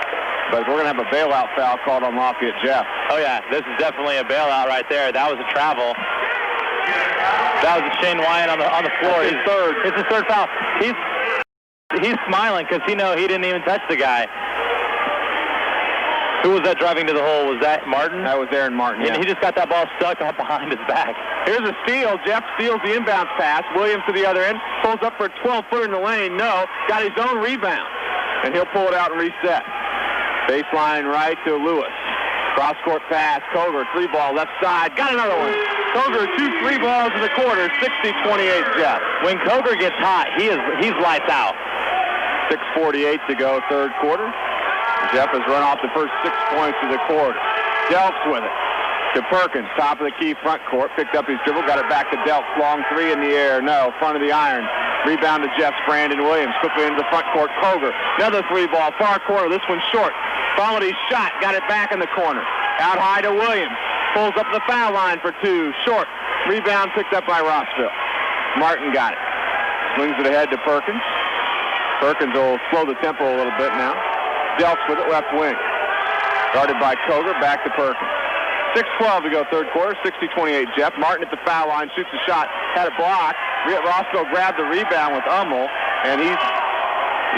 But we're going to have a bailout foul called on Lafayette Jeff. Oh, yeah, this is definitely a bailout right there. That was a travel. That was a Shane Wyatt on the floor. It's his third. It's his third foul. He's smiling because he didn't even touch the guy. Who was that driving to the hole? Was that Martin? That was Aaron Martin, yeah. And he just got that ball stuck up behind his back. Here's a steal. Jeff steals the inbounds pass. Williams to the other end. Pulls up for a 12-footer in the lane. No. Got his own rebound. And he'll pull it out and reset. Baseline right to Lewis. Cross-court pass. Koger, 3-ball left side. Got another one. Koger, 2 free balls in the quarter. 60-28 Jeff. When Koger gets hot, he's lights out. 6:48 to go, third quarter. Jeff has run off the first 6 points of the quarter. Delps with it to Perkins, top of the key, front court. Picked up his dribble, got it back to Delps. Long three in the air. No, front of the iron. Rebound to Jeff's Brandon Williams. Quickly into the front court. Koger, another 3-ball, far corner. This one's short. Followed his shot, got it back in the corner. Out high to Williams. Pulls up the foul line for 2. Short. Rebound picked up by Rossville. Martin got it. Swings it ahead to Perkins. Perkins will slow the tempo a little bit now. Delps with it, left wing. Guarded by Koger, back to Perkins. 6:12 to go, third quarter, 60-28 Jeff. Martin at the foul line, shoots a shot, had it blocked. Rossville grabbed the rebound with Hummel, and he's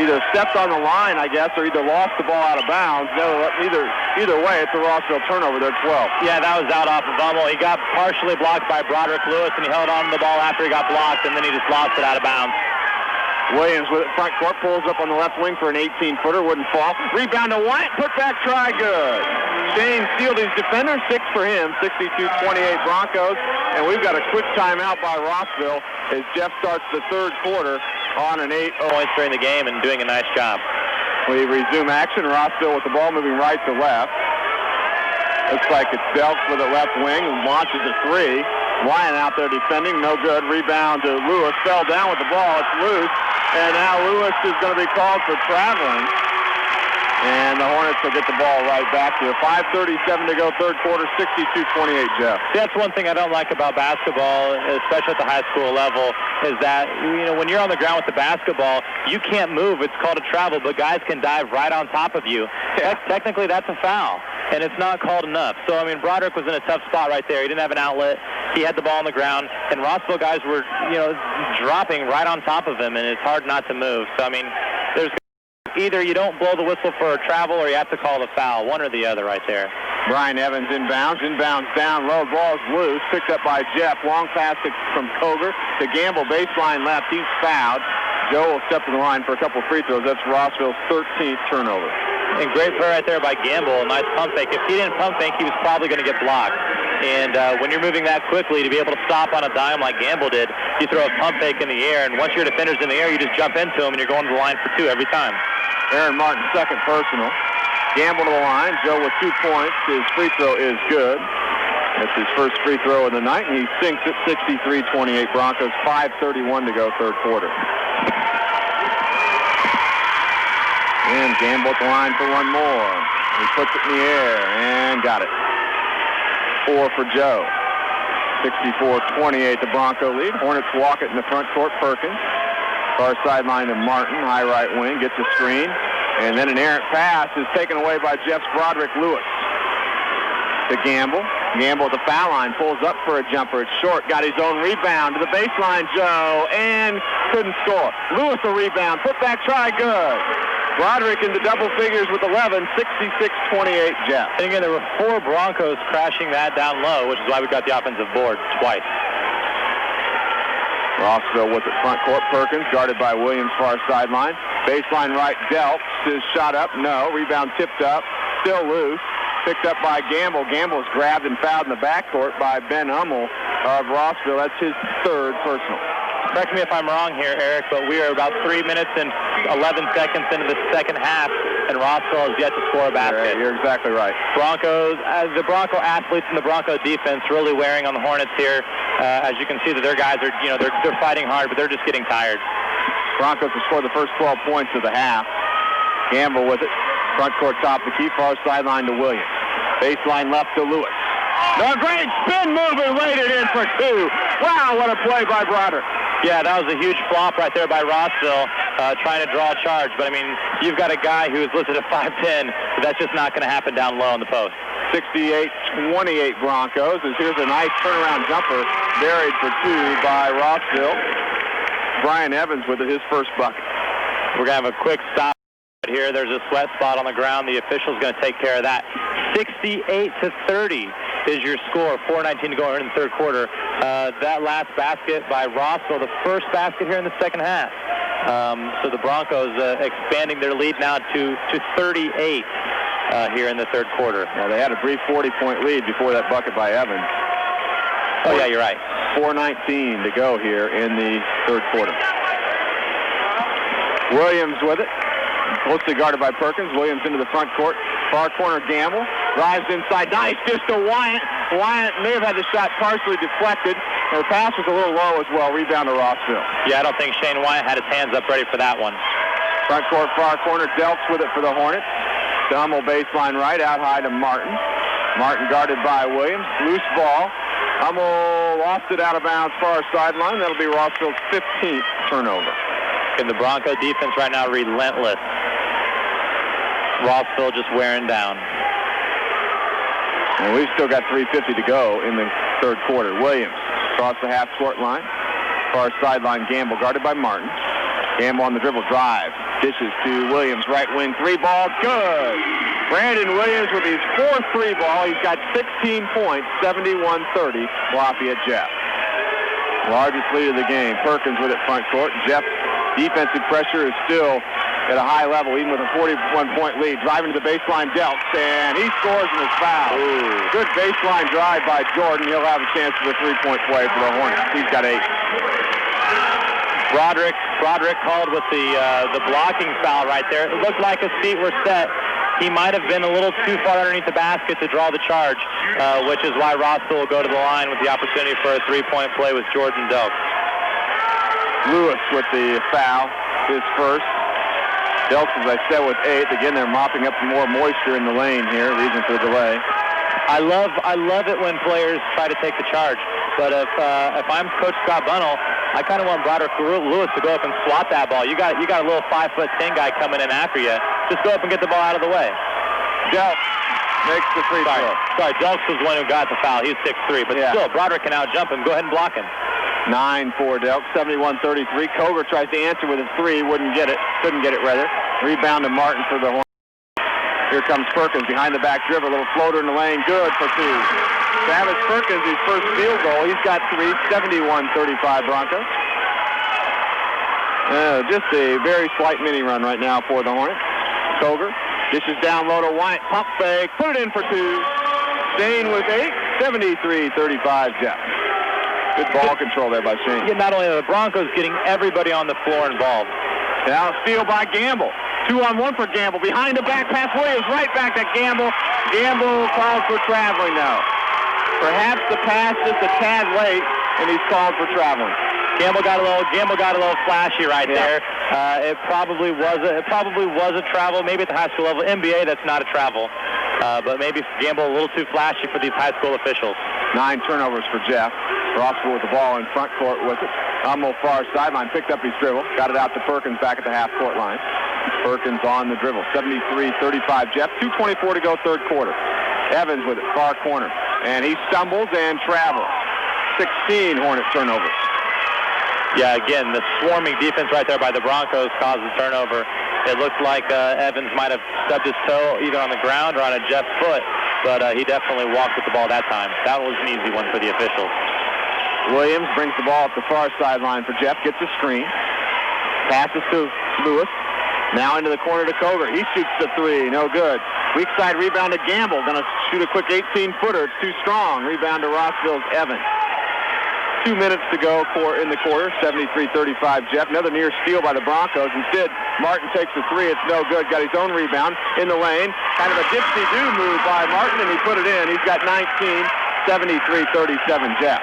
either stepped on the line, I guess, or either lost the ball out of bounds. Either way, it's a Rossville turnover. They're 12. Yeah, that was out off of Hummel. He got partially blocked by Broderick Lewis, and he held on to the ball after he got blocked, and then he just lost it out of bounds. Williams with it front court, pulls up on the left wing for an 18-footer, wouldn't fall. Rebound to White, put back try, good. Shane sealed his defender, 6 for him, 62-28 Broncos. And we've got a quick timeout by Rossville as Jeff starts the third quarter on an 8 points during the game and doing a nice job. We resume action. Rossville with the ball moving right to left. Looks like it's Delps with it left wing and launches a 3. Wyatt out there defending, no good. Rebound to Lewis, fell down with the ball, it's loose. And now Lewis is going to be called for traveling. And the Hornets will get the ball right back here. 5:37 to go, third quarter, 62-28, Jeff. See, that's one thing I don't like about basketball, especially at the high school level, is that, when you're on the ground with the basketball, you can't move. It's called a travel, but guys can dive right on top of you. Yeah. Technically, that's a foul, and it's not called enough. So, Broderick was in a tough spot right there. He didn't have an outlet. He had the ball on the ground, and Rossville guys were, dropping right on top of him, and it's hard not to move. So, there's either you don't blow the whistle for a travel or you have to call the foul, one or the other right there. Brian Evans inbounds down low, ball's loose, picked up by Jeff. Long pass from Koger to Gamble, baseline left, he's fouled. Joe will step to the line for a couple free throws. That's Rossville's 13th turnover. And great play right there by Gamble, nice pump fake. If he didn't pump fake, he was probably going to get blocked. And when you're moving that quickly, to be able to stop on a dime like Gamble did, you throw a pump fake in the air, and once your defender's in the air, you just jump into him, and you're going to the line for 2 every time. Aaron Martin, second personal. Gamble to the line. Joe with 2 points. His free throw is good. That's his first free throw of the night, and he sinks it 63-28 Broncos. 5:31 to go, third quarter. And Gamble at the line for one more. He puts it in the air and got it. 4 for Joe. 64-28 the Bronco lead. Hornets walk it in the front court. Perkins. Far sideline to Martin, high right wing, gets a screen. And then an errant pass is taken away by Jeff's Broderick Lewis. To Gamble. Gamble at the foul line, pulls up for a jumper. It's short, got his own rebound to the baseline, Joe, and couldn't score. Lewis a rebound, put back try, good. Broderick into double figures with 11, 66-28 Jeff. And again, there were 4 Broncos crashing that down low, which is why we got the offensive board twice. Rossville with it front court. Perkins guarded by Williams, far sideline. Baseline right, Delps is shot up, no. Rebound tipped up, still loose. Picked up by Gamble. Gamble's grabbed and fouled in the backcourt by Ben Hummel of Rossville. That's his 3rd personal. Correct me if I'm wrong here, Eric, but we are about 3 minutes and 11 seconds into the second half, and Rossville has yet to score a basket. You're exactly right. Broncos, the Bronco athletes and the Bronco defense really wearing on the Hornets here. As you can see, that their guys are, they're fighting hard, but they're just getting tired. Broncos have scored the first 12 points of the half. Gamble with it. Front court top the key, far sideline to Williams. Baseline left to Lewis. No, great spin move and laid it in for 2. Wow, what a play by Broderick. Yeah, that was a huge flop right there by Rossville, trying to draw a charge. But, I mean, you've got a guy who is listed at 5'10", but that's just not going to happen down low on the post. 68-28 Broncos, as here's a nice turnaround jumper, buried for two by Rossville. Brian Evans with his first bucket. We're going to have a quick stop right here. There's a sweat spot on the ground. The official's going to take care of that. 68-30 is your score. 4:19 to go in the third quarter. That last basket by Rossville, the first basket here in the second half. So the Broncos expanding their lead now to 38 here in the third quarter. Well, they had a brief 40-point lead before that bucket by Evans. Oh, yeah, you're right. 4:19 to go here in the third quarter. Williams with it. Closely guarded by Perkins. Williams into the front court. Far corner Gamble. Drives inside. Nice dish to Wyatt. Wyatt may have had the shot partially deflected. The pass was a little low as well. Rebound to Rossville. Yeah, I don't think Shane Wyatt had his hands up ready for that one. Front court, far corner. Delks with it for the Hornets. Dummel baseline right. Out high to Martin. Martin guarded by Williams. Loose ball. Hummel lost it out of bounds far sideline. That'll be Rossville's 15th turnover. And the Bronco defense right now relentless. Rossville just wearing down. And we've still got 3:50 to go in the third quarter. Williams across the half-court line. Far sideline, Gamble guarded by Martin. Gamble on the dribble, drive. Dishes to Williams, right wing, three ball, good. Brandon Williams with his fourth three ball. He's got 16 points, 71-30, Lafayette Jeff. Largest lead of the game. Perkins with it front court. Jeff's defensive pressure is still at a high level, even with a 41-point lead. Driving to the baseline, Delks, and he scores and is fouled. Ooh. Good baseline drive by Jordan. He'll have a chance for a three-point play for the Hornets. He's got 8. Broderick called with the blocking foul right there. It looked like his feet were set. He might have been a little too far underneath the basket to draw the charge, which is why Rossville will go to the line with the opportunity for a three-point play with Jordan Delks. Lewis with the foul, his first. Delks, as I said, with 8. Again, they're mopping up some more moisture in the lane here, reason for the delay. I love it when players try to take the charge. But if I'm Coach Scott Bunnell, I kind of want Broderick Lewis to go up and swat that ball. You got a little 5'10" guy coming in after you. Just go up and get the ball out of the way. Delks makes the free throw. Sorry, Delks was the one who got the foul. He's 6'3", but still, Broderick can out-jump him. Go ahead and block him. 9 for Delks, 71-33. Koger tries to answer with a 3, couldn't get it rather. Rebound to Martin for the Hornets. Here comes Perkins behind the back dribble, a little floater in the lane, good for 2. Travis Perkins, his first field goal, he's got 3, 71-35 Broncos. Just a very slight mini run right now for the Hornets. Koger dishes down low to White, pump fake, put it in for 2. Shane with 8, 73-35 Jeff. Good ball control there by Shane. Yeah, not only are the Broncos getting everybody on the floor involved. Now steal by Gamble. 2-on-1 for Gamble. Behind the back pass, Williams right back to Gamble. Gamble called for traveling now. Perhaps the pass just a tad late, and he's called for traveling. Gamble got a little flashy right there. It probably was a travel. Maybe at the high school level. NBA, that's not a travel. But maybe Gamble a little too flashy for these high school officials. 9 turnovers for Jeff. Rossville with the ball in front court with it. Hummel far sideline, picked up his dribble. Got it out to Perkins back at the half-court line. Perkins on the dribble. 73-35 Jeff. 2:24 to go third quarter. Evans with it, far corner. And he stumbles and travels. 16 Hornet turnovers. Yeah, again, the swarming defense right there by the Broncos caused the turnover. It looked like Evans might have stubbed his toe either on the ground or on a Jeff foot, but he definitely walked with the ball that time. That was an easy one for the officials. Williams brings the ball up the far sideline for Jeff, gets a screen, passes to Lewis, now into the corner to Koger. He shoots the 3, no good. Weak side rebound to Gamble, going to shoot a quick 18-footer. It's too strong. Rebound to Rossville's Evans. 2 minutes to go in the quarter, 73-35 Jeff. Another near steal by the Broncos. Instead, Martin takes the 3. It's no good. Got his own rebound in the lane. Kind of a dipsy-do move by Martin, and he put it in. He's got 19, 73-37 Jeff.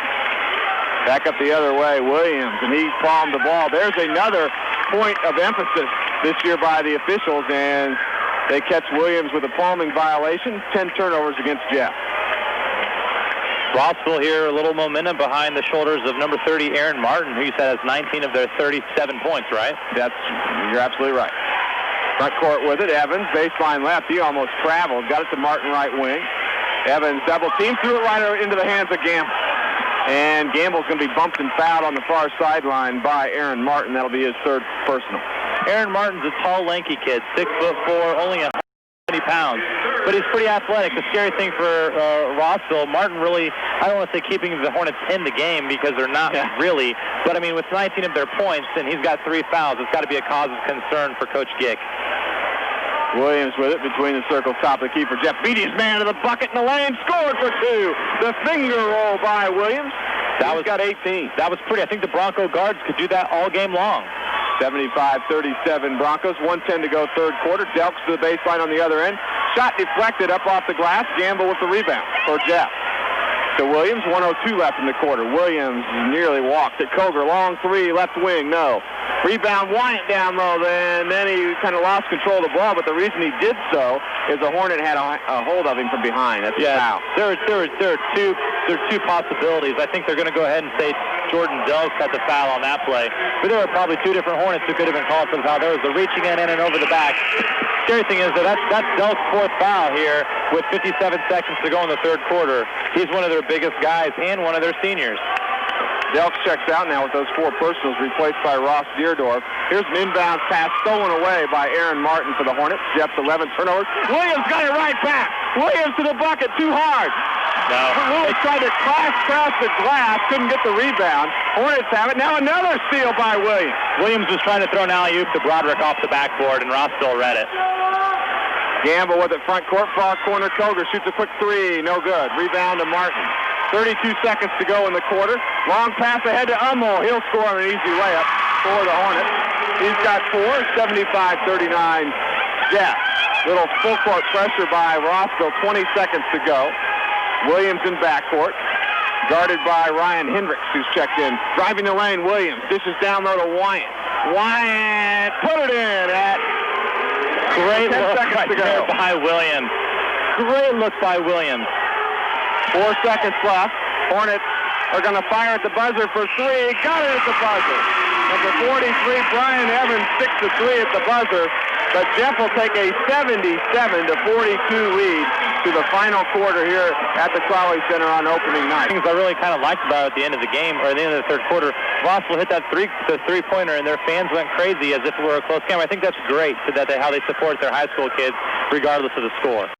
Back up the other way, Williams, and he palmed the ball. There's another point of emphasis this year by the officials, and they catch Williams with a palming violation. 10 turnovers against Jeff. Rossville here, a little momentum behind the shoulders of number 30, Aaron Martin, who you said has 19 of their 37 points, right? You're absolutely right. Front court with it. Evans, baseline left. He almost traveled. Got it to Martin, right wing. Evans double team, threw it right into the hands of Gamble. And Gamble's going to be bumped and fouled on the far sideline by Aaron Martin. That'll be his third personal. Aaron Martin's a tall, lanky kid, 6'4", only 170 pounds. But he's pretty athletic. The scary thing for Rossville, Martin really, I don't want to say keeping the Hornets in the game because they're not really. But, I mean, with 19 of their points and he's got 3 fouls, it's got to be a cause of concern for Coach Gick. Williams with it between the circles, top of the key for Jeff. Beat his man to the bucket in the lane, scored for 2. The finger roll by Williams. He's got 18. That was pretty. I think the Bronco guards could do that all game long. 75-37 Broncos, 1:10 to go third quarter. Delks to the baseline on the other end. Shot deflected up off the glass. Gamble with the rebound for Jeff. To Williams, 1:02 left in the quarter. Williams nearly walked at Koger. Long 3, left wing, no. Rebound, Wyatt down low, then he kind of lost control of the ball, but the reason he did so is the Hornet had a hold of him from behind. That's a foul. There are two possibilities. I think they're going to go ahead and say Jordan Delks got the foul on that play. But there were probably 2 different Hornets who could have been called for the foul. There was the reaching in and over the back. Scary thing is that's Delks' 4th foul here with 57 seconds to go in the third quarter. He's one of their biggest guys and one of their seniors. Delks checks out now with those 4 personals, replaced by Ross Deerdorf. Here's an inbound pass stolen away by Aaron Martin for the Hornets. Jeff's 11th turnover. Williams got it right back. Williams to the bucket, too hard. No. Williams tried to crash the glass, couldn't get the rebound. Hornets have it. Now another steal by Williams. Williams was trying to throw an alley-oop to Broderick off the backboard, and Rossville read it. Gamble with it front court, far corner. Koger shoots a quick 3, no good. Rebound to Martin. 32 seconds to go in the quarter. Long pass ahead to Ummel. He'll score on an easy layup for the Hornets. He's got 4, 75-39 Jeff. Little full court pressure by Rossville, 20 seconds to go. Williams in backcourt, guarded by Ryan Hendricks, who's checked in. Driving the lane, Williams dishes down low to Wyatt. Wyatt put it in at great 10 look seconds right to go. there by Williams. Great look by Williams. 4 seconds left. Hornets are going to fire at the buzzer for 3. Got it at the buzzer. Number 43, Brian Evans, 6 to 3 at the buzzer. But Jeff will take a 77-42 lead to the final quarter here at the Crowley Center on opening night. Things I really kind of liked about at the end of the game, or at the end of the third quarter, Rossville hit that three-pointer, and their fans went crazy as if it were a close game. I think that's great how they support their high school kids regardless of the score.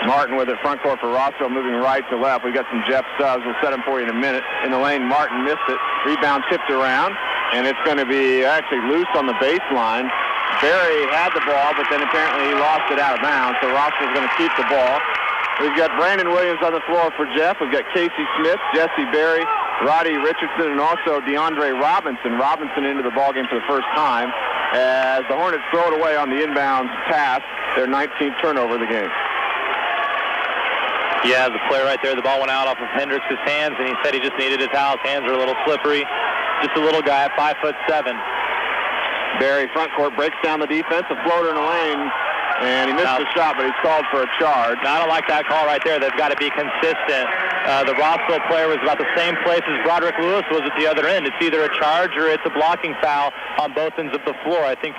Martin with it front court for Rossville, moving right to left. We've got some Jeff subs. We'll set them for you in a minute. In the lane, Martin missed it. Rebound tipped around, and it's going to be actually loose on the baseline. Barry had the ball, but then apparently he lost it out of bounds, so Rossville's going to keep the ball. We've got Brandon Williams on the floor for Jeff. We've got Casey Smith, Jesse Berry, Roddy Richardson, and also DeAndre Robinson. Robinson into the ballgame for the first time as the Hornets throw it away on the inbounds pass, their 19th turnover of the game. Yeah, the play right there, the ball went out off of Hendricks' hands, and he said he just needed a towel. His hands are a little slippery. Just a little guy at 5'7". Barry front court breaks down the defense, a floater in the lane, and he missed the shot, but he's called for a charge. Now, I don't like that call right there. They've got to be consistent. The Rossville player was about the same place as Broderick Lewis was at the other end. It's either a charge or it's a blocking foul on both ends of the floor. I think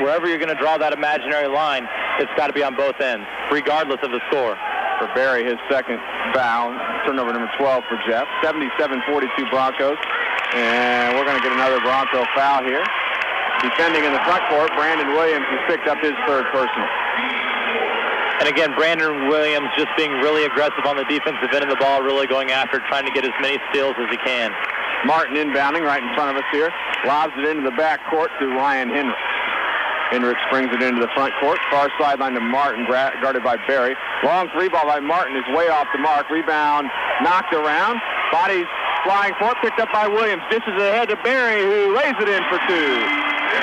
wherever you're going to draw that imaginary line, it's got to be on both ends, regardless of the score. For Barry, his second foul, turnover number 12 for Jeff. 77-42 Broncos, and we're going to get another Bronco foul here. Defending in the front court, Brandon Williams has picked up his third personal. And again, Brandon Williams just being really aggressive on the defensive end of the ball, really going after it, trying to get as many steals as he can. Martin inbounding right in front of us here. Lobs it into the back court to Ryan Hendricks. Hendricks brings it into the front court. Far sideline to Martin, guarded by Barry. Long 3 ball by Martin is way off the mark. Rebound knocked around. Bodies flying for it, picked up by Williams. Dishes ahead to Barry, who lays it in for 2.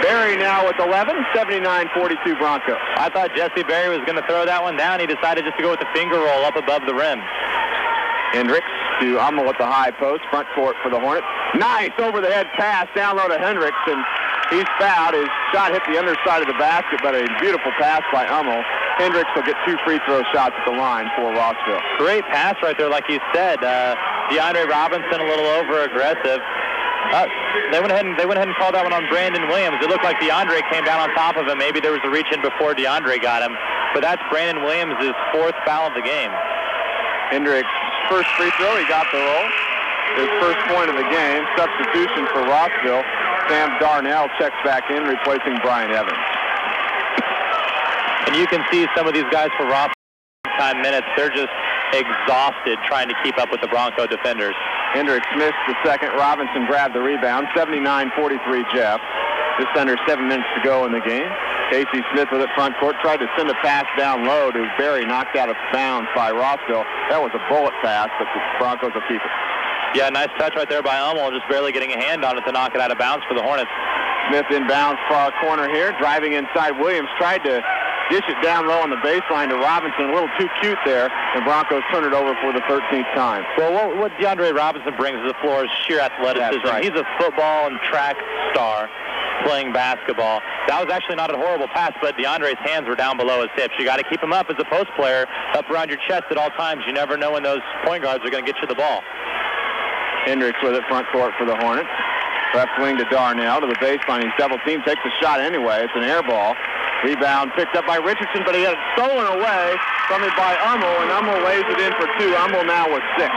Barry now with 11, 79-42 Broncos. I thought Jesse Berry was going to throw that one down. He decided just to go with the finger roll up above the rim. Hendricks to Ummel at the high post, front court for the Hornets. Nice over-the-head pass down low to Hendricks, and he's fouled. His shot hit the underside of the basket, but a beautiful pass by Ummel. Hendricks will get 2 free throw shots at the line for Rossville. Great pass right there, like you said. DeAndre Robinson a little over-aggressive. They went ahead and called that one on Brandon Williams. It looked like DeAndre came down on top of him. Maybe there was a reach-in before DeAndre got him. But that's Brandon Williams' 4th foul of the game. Hendricks' first free throw, he got the roll. His first point of the game. Substitution for Rossville. Sam Darnell checks back in, replacing Brian Evans. And you can see some of these guys for Rossville time minutes. They're just exhausted trying to keep up with the Bronco defenders. Hendricks missed the second. Robinson grabbed the rebound. 79-43 Jeff. Just under 7 minutes to go in the game. Casey Smith with it front court. Tried to send a pass down low to Barry. Knocked out of bounds by Rossville. That was a bullet pass, but the Broncos will keep it. Yeah, nice touch right there by Hummel. Just barely getting a hand on it to knock it out of bounds for the Hornets. Smith inbounds far corner here. Driving inside. Williams tried to dish it down low on the baseline to Robinson. A little too cute there. And Broncos turn it over for the 13th time. Well, what DeAndre Robinson brings to the floor is sheer athleticism. Right. He's a football and track star playing basketball. That was actually not a horrible pass, but DeAndre's hands were down below his hips. You got to keep him up as a post player, up around your chest at all times. You never know when those point guards are going to get you the ball. Hendricks with it front court for the Hornets. Left wing to Darnell to the baseline. He's double teamed, takes the shot anyway. It's an air ball. Rebound picked up by Richardson, but he had it stolen away from him by Hummel, and Hummel lays it in for 2. Hummel now with 6.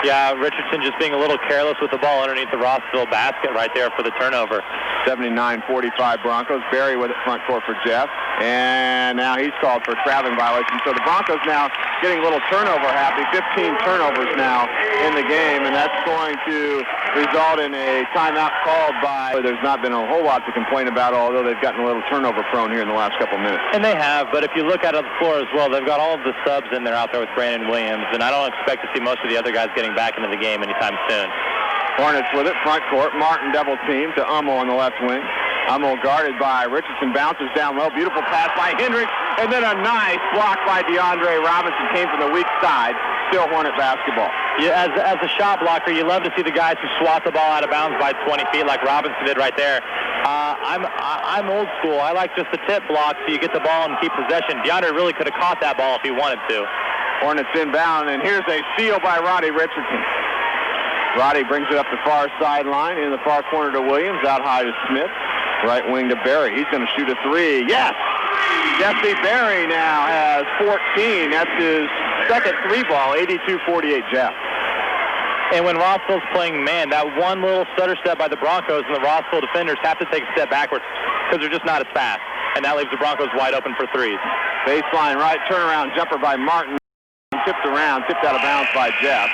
Yeah, Richardson just being a little careless with the ball underneath the Rossville basket right there for the turnover. 79-45 Broncos. Barry with it front court for Jeff. And now he's called for a traveling violation. So the Broncos now getting a little turnover happy. 15 turnovers now in the game, and that's going to result in a timeout called by... There's not been a whole lot to complain about, although they've gotten a little turnover prone here in the last couple minutes. And they have, but if you look at the floor as well, they've got all of the subs in there out there with Brandon Williams, and I don't expect to see most of the other guys getting back into the game anytime soon. Hornets with it, front court. Martin double team to Hummel on the left wing. Hummel guarded by Richardson, bounces down low. Beautiful pass by Hendricks, and then a nice block by DeAndre Robinson. Came from the weak side. Still Hornet basketball. Yeah, as a shot blocker, you love to see the guys who swat the ball out of bounds by 20 feet like Robinson did right there. I'm old school. I like just the tip block so you get the ball and keep possession. DeAndre really could have caught that ball if he wanted to. Hornets inbound, and here's a steal by Roddy Richardson. Roddy brings it up the far sideline in the far corner to Williams, out high to Smith. Right wing to Barry. He's going to shoot a 3. Yes! Jesse Barry now has 14. That's his second 3-ball, 82-48 Jeff. And when Rossville's playing man, that one little stutter step by the Broncos and the Rossville defenders have to take a step backwards because they're just not as fast. And that leaves the Broncos wide open for 3s. Baseline right, turnaround jumper by Martin. Tipped around, tipped out of bounds by Jeff.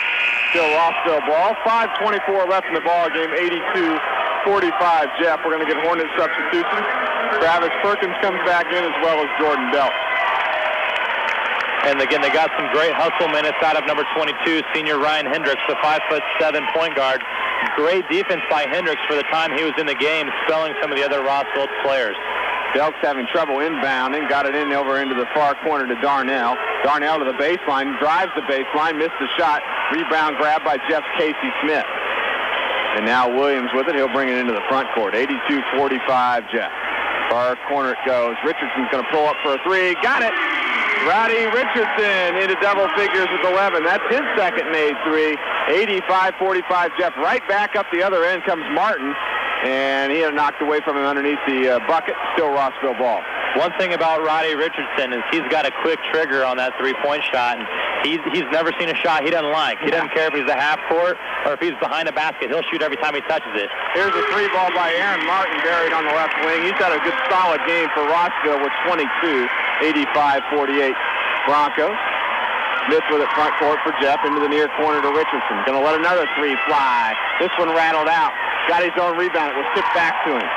Still Rossville ball. 5:24 left in the ball game. 82-45 Jeff. We're going to get Hornet substitutions. Travis Perkins comes back in as well as Jordan Belt. And again, they got some great hustle minutes out of number 22, senior Ryan Hendricks, the 5'7" point guard. Great defense by Hendricks for the time he was in the game, spelling some of the other Rossville players. Belk's having trouble inbounding. Got it in over into the far corner to Darnell. Darnell to the baseline. Drives the baseline. Missed the shot. Rebound grab by Jeff Casey Smith. And now Williams with it. He'll bring it into the front court. 82-45 Jeff. Far corner it goes. Richardson's going to pull up for a 3. Got it. Roddy Richardson into double figures with 11. That's his second made 3. 85-45 Jeff. Right back up the other end comes Martin. And he had knocked away from him underneath the bucket. Still Rossville ball. One thing about Roddy Richardson is he's got a quick trigger on that three-point shot, and he's never seen a shot he doesn't like. He doesn't care if he's a half court or if he's behind a basket. He'll shoot every time he touches it. Here's a 3-ball by Aaron Martin buried on the left wing. He's had a good solid game for Rossville with 22, 85-48 Broncos. Smith with it front court for Jeff into the near corner to Richardson. Going to let another 3 fly. This one rattled out. Got his own rebound. It was tipped back to him.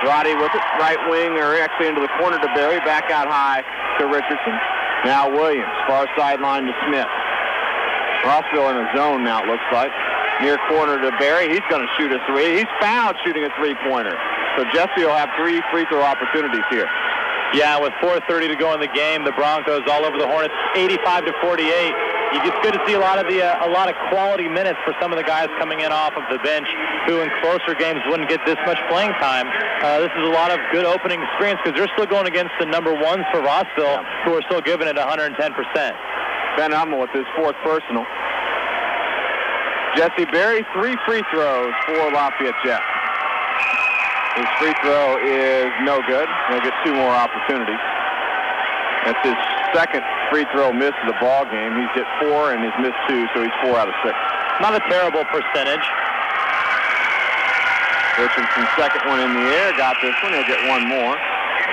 Roddy with it, right wing, or actually into the corner to Barry. Back out high to Richardson. Now Williams, far sideline to Smith. Rossville in a zone now, it looks like. Near corner to Barry. He's going to shoot a 3. He's fouled shooting a 3-pointer. So Jesse will have 3 free throw opportunities here. Yeah, with 4:30 to go in the game, the Broncos all over the Hornets, 85-48. It's good to see a lot of quality minutes for some of the guys coming in off of the bench who in closer games wouldn't get this much playing time. This is a lot of good opening experience because they're still going against the number ones for Rossville, who are still giving it 110%. Ben Hummel with his fourth personal. Jesse Berry, 3 free throws for Lafayette Jeff. His free throw is no good. He'll get 2 more opportunities. That's his second free throw miss of the ball game. He's hit 4 and he's missed 2, so he's 4 out of 6. Not a terrible percentage. Richardson's second one in the air. Got this one. He'll get 1 more.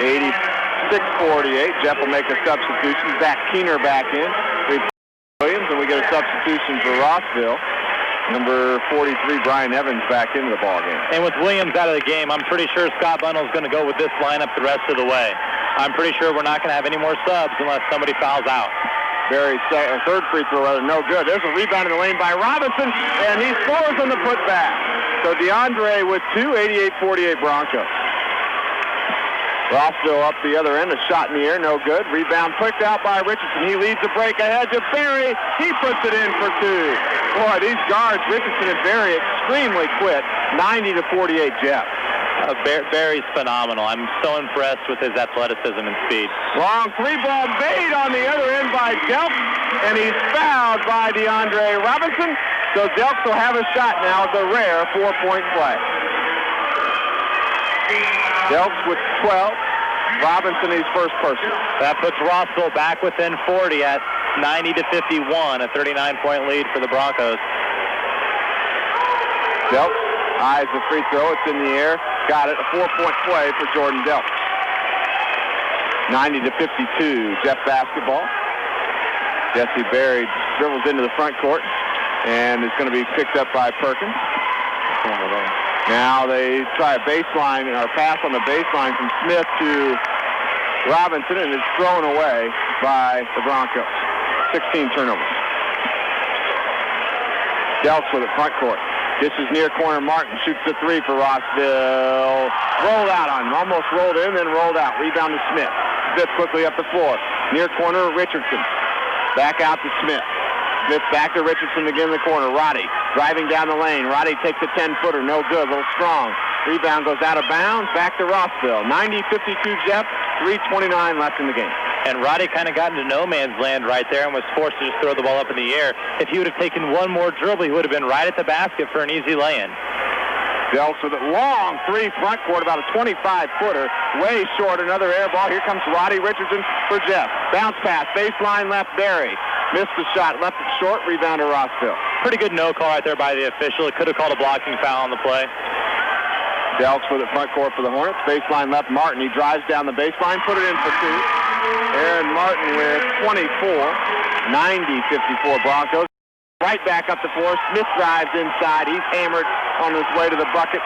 86-48. Jeff will make a substitution. Zach Keener back in. Williams, and we get a substitution for Rossville. Number 43, Brian Evans, back into the ball game. And with Williams out of the game, I'm pretty sure Scott Bundle's going to go with this lineup the rest of the way. I'm pretty sure we're not going to have any more subs unless somebody fouls out. Berry's third free throw, rather, no good. There's a rebound in the lane by Robinson, and he scores on the putback. So DeAndre with 2, 88-48 Broncos. Rossville up the other end, a shot in the air, no good. Rebound picked out by Richardson. He leads the break ahead to Berry. He puts it in for 2. Boy, these guards, Richardson and Berry, extremely quick. 90-48 Jeff. Berry's phenomenal. I'm so impressed with his athleticism and speed. Long 3-ball made on the other end by Delks, and he's fouled by DeAndre Robinson. So Delks will have a shot now at the rare 4-point play. Delks with 12. Robinson, his first person. That puts Rossville back within 40 at 90-51, a 39-point lead for the Broncos. Delks eyes the free throw. It's in the air. Got it. A 4-point play for Jordan Delks. 90-52, Jeff basketball. Jesse Berry dribbles into the front court, and it's going to be picked up by Perkins. Now they try a baseline, or pass on the baseline from Smith to Robinson, and it's thrown away by the Broncos. 16 turnovers. Delks with it front court. This is near corner. Martin shoots the 3 for Rossville. Rolled out on him. Almost rolled in, then rolled out. Rebound to Smith. Smith quickly up the floor. Near corner, Richardson. Back out to Smith. Smith back to Richardson again in the corner. Roddy driving down the lane. Roddy takes a 10-footer. No good. A little strong. Rebound goes out of bounds. Back to Rossville. 90-52 Jeff. 3:29 left in the game. And Roddy kind of got into no man's land right there and was forced to just throw the ball up in the air. If he would have taken one more dribble, he would have been right at the basket for an easy lay-in. Delks with a long 3 front court, about a 25-footer. Way short. Another air ball. Here comes Roddy Richardson for Jeff. Bounce pass. Baseline left. Berry. Missed the shot. Left it short. Rebound to Rossville. Pretty good no call right there by the official. It could have called a blocking foul on the play. Delks with it front court for the Hornets. Baseline left. Martin. He drives down the baseline. Put it in for 2. Aaron Martin with 24. 90-54 Broncos. Right back up the floor. Smith drives inside. He's hammered on his way to the bucket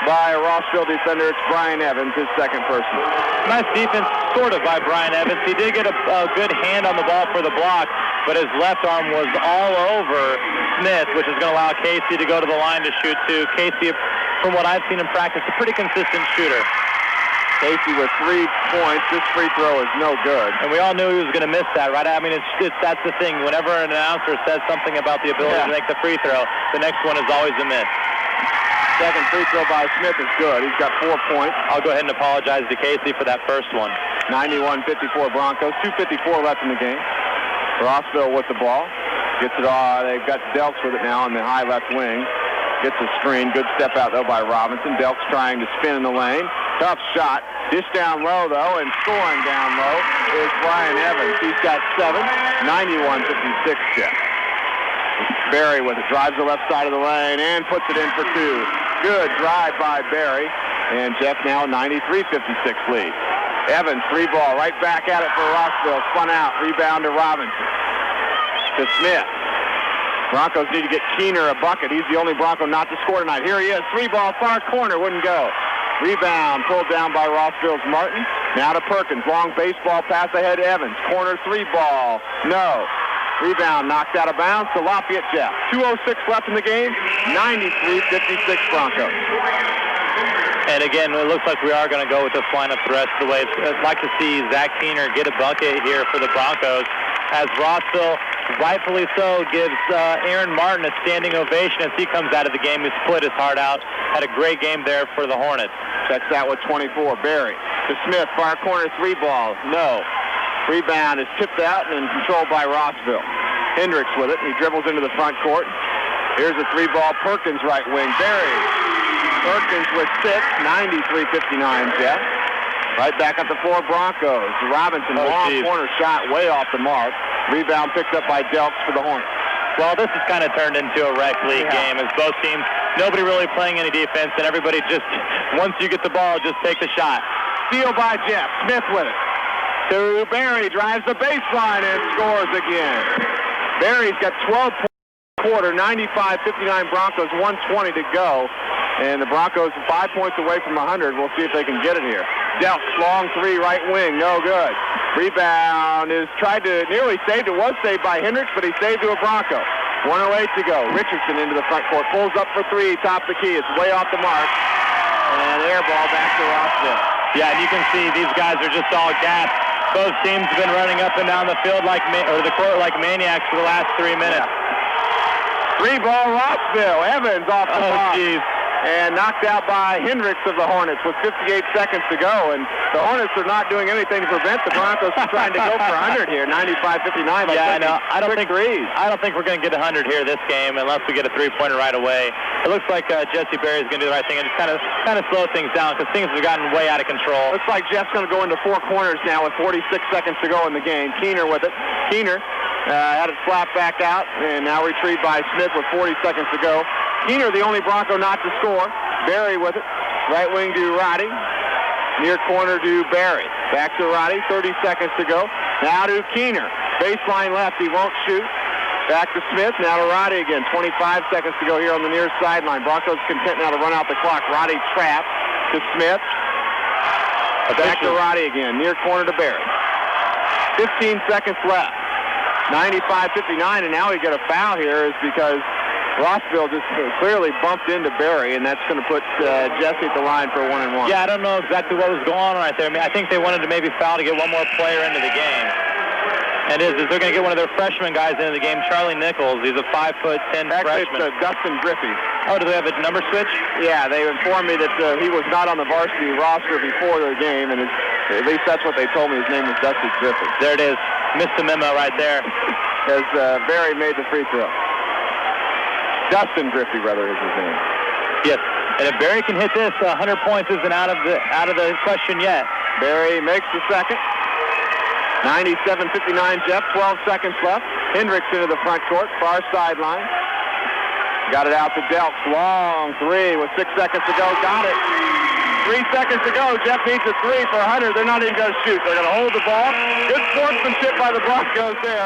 by a Rossville defender. It's Brian Evans, his second person. Nice defense, sort of, by Brian Evans. He did get a good hand on the ball for the block, but his left arm was all over Smith, which is going to allow Casey to go to the line to shoot too. Casey, from what I've seen in practice, a pretty consistent shooter. Casey with 3 points. This free throw is no good. And we all knew he was going to miss that, right? I mean, that's the thing. Whenever an announcer says something about the ability to make the free throw, the next one is always a miss. Second free throw by Smith is good. He's got 4 points. I'll go ahead and apologize to Casey for that first one. 91-54 Broncos. 2:54 left in the game. Rossville with the ball. Gets it all. They've got Delks with it now on the high left wing. Gets a screen. Good step out, though, by Robinson. Delks trying to spin in the lane. Tough shot. Dish down low, though, and scoring down low is Brian Evans. He's got 7. 91-56 Jeff. Berry with it. Drives the left side of the lane and puts it in for 2. Good drive by Berry. And Jeff now 93-56 lead. Evans, 3-ball. Right back at it for Rossville. Spun out. Rebound to Robinson. To Smith. Broncos need to get Keener a bucket. He's the only Bronco not to score tonight. Here he is. 3-ball, far corner. Wouldn't go. Rebound pulled down by Rossville's Martin. Now to Perkins. Long baseball pass ahead to Evans. Corner 3-ball. No. Rebound knocked out of bounds to Lafayette Jeff. 2:06 left in the game. 93-56 Broncos. And again, it looks like we are going to go with this lineup the rest of the way. I'd like to see Zach Keener get a bucket here for the Broncos, as Rossville rightfully so, gives Aaron Martin a standing ovation as he comes out of the game. He split his heart out. Had a great game there for the Hornets. Checks out with 24. Barry to Smith, far corner three ball. No. Rebound is tipped out and controlled by Rossville. Hendricks with it. He dribbles into the front court. Here's a three ball. Perkins right wing. Barry. Perkins with 6. 93-59, Jeff. Right back at the floor, Broncos. Robinson, long corner shot way off the mark. Rebound picked up by Delks for the Hornets. Well, this has kind of turned into a rec league game as both teams, nobody really playing any defense, and everybody just, once you get the ball, just take the shot. Steal by Jeff. Smith with it. To Barry, drives the baseline and scores again. Barry's got 12 points quarter, 95-59 Broncos, 1:20 to go. And the Broncos 5 points away from 100. We'll see if they can get it here. Delks, long three, right wing, no good. Rebound is tried to, nearly saved. It was saved by Hendricks, but he saved to a Bronco. 1:08 to go. Richardson into the front court, pulls up for three, top the key. It's way off the mark. And air ball back to Rossville. Yeah, and you can see these guys are just all gassed. Both teams have been running up and down the field the court like maniacs for the last 3 minutes. Yeah. Three ball Rossville. Evans off the mark. Geez. And knocked out by Hendricks of the Hornets with 58 seconds to go. And the Hornets are not doing anything to prevent the Broncos from trying to go for 100 here. 95-59. Yeah, I know. I don't think we're going to get 100 here this game unless we get a three-pointer right away. It looks like Jesse Berry is going to do the right thing and just kind of slow things down because things have gotten way out of control. Looks like Jeff's going to go into four corners now with 46 seconds to go in the game. Keener with it. Keener had it slapped back out and now retrieved by Smith with 40 seconds to go. Keener, the only Bronco not to score. Barry with it. Right wing to Roddy. Near corner to Barry. Back to Roddy. 30 seconds to go. Now to Keener. Baseline left. He won't shoot. Back to Smith. Now to Roddy again. 25 seconds to go here on the near sideline. Broncos content now to run out the clock. Roddy trapped to Smith. Back to Roddy again. Near corner to Barry. 15 seconds left. 95-59, and now we get a foul here is because Rossville just clearly bumped into Barry, and that's going to put Jesse at the line for a 1-and-1. Yeah, I don't know exactly what was going on right there. I mean, I think they wanted to maybe foul to get one more player into the game. And they're going to get one of their freshman guys into the game, Charlie Nichols. He's a 5'10" freshman. Actually, it's Dustin Griffey. Oh, do they have a number switch? Yeah, they informed me that he was not on the varsity roster before the game, and at least that's what they told me. His name was Dustin Griffey. There it is. Missed the memo right there. As Barry made the free throw. Dustin Griffey, rather, is his name. Yes, and if Barry can hit this, 100 points isn't out of the question yet. Barry makes the second. 97-59, Jeff. 12 seconds left. Hendricks into the front court, far sideline. Got it out to Delks. Long three with 6 seconds to go. Got it. 3 seconds to go. Jeff needs a three for 100. They're not even going to shoot. They're going to hold the ball. Good sportsmanship by the Broncos there.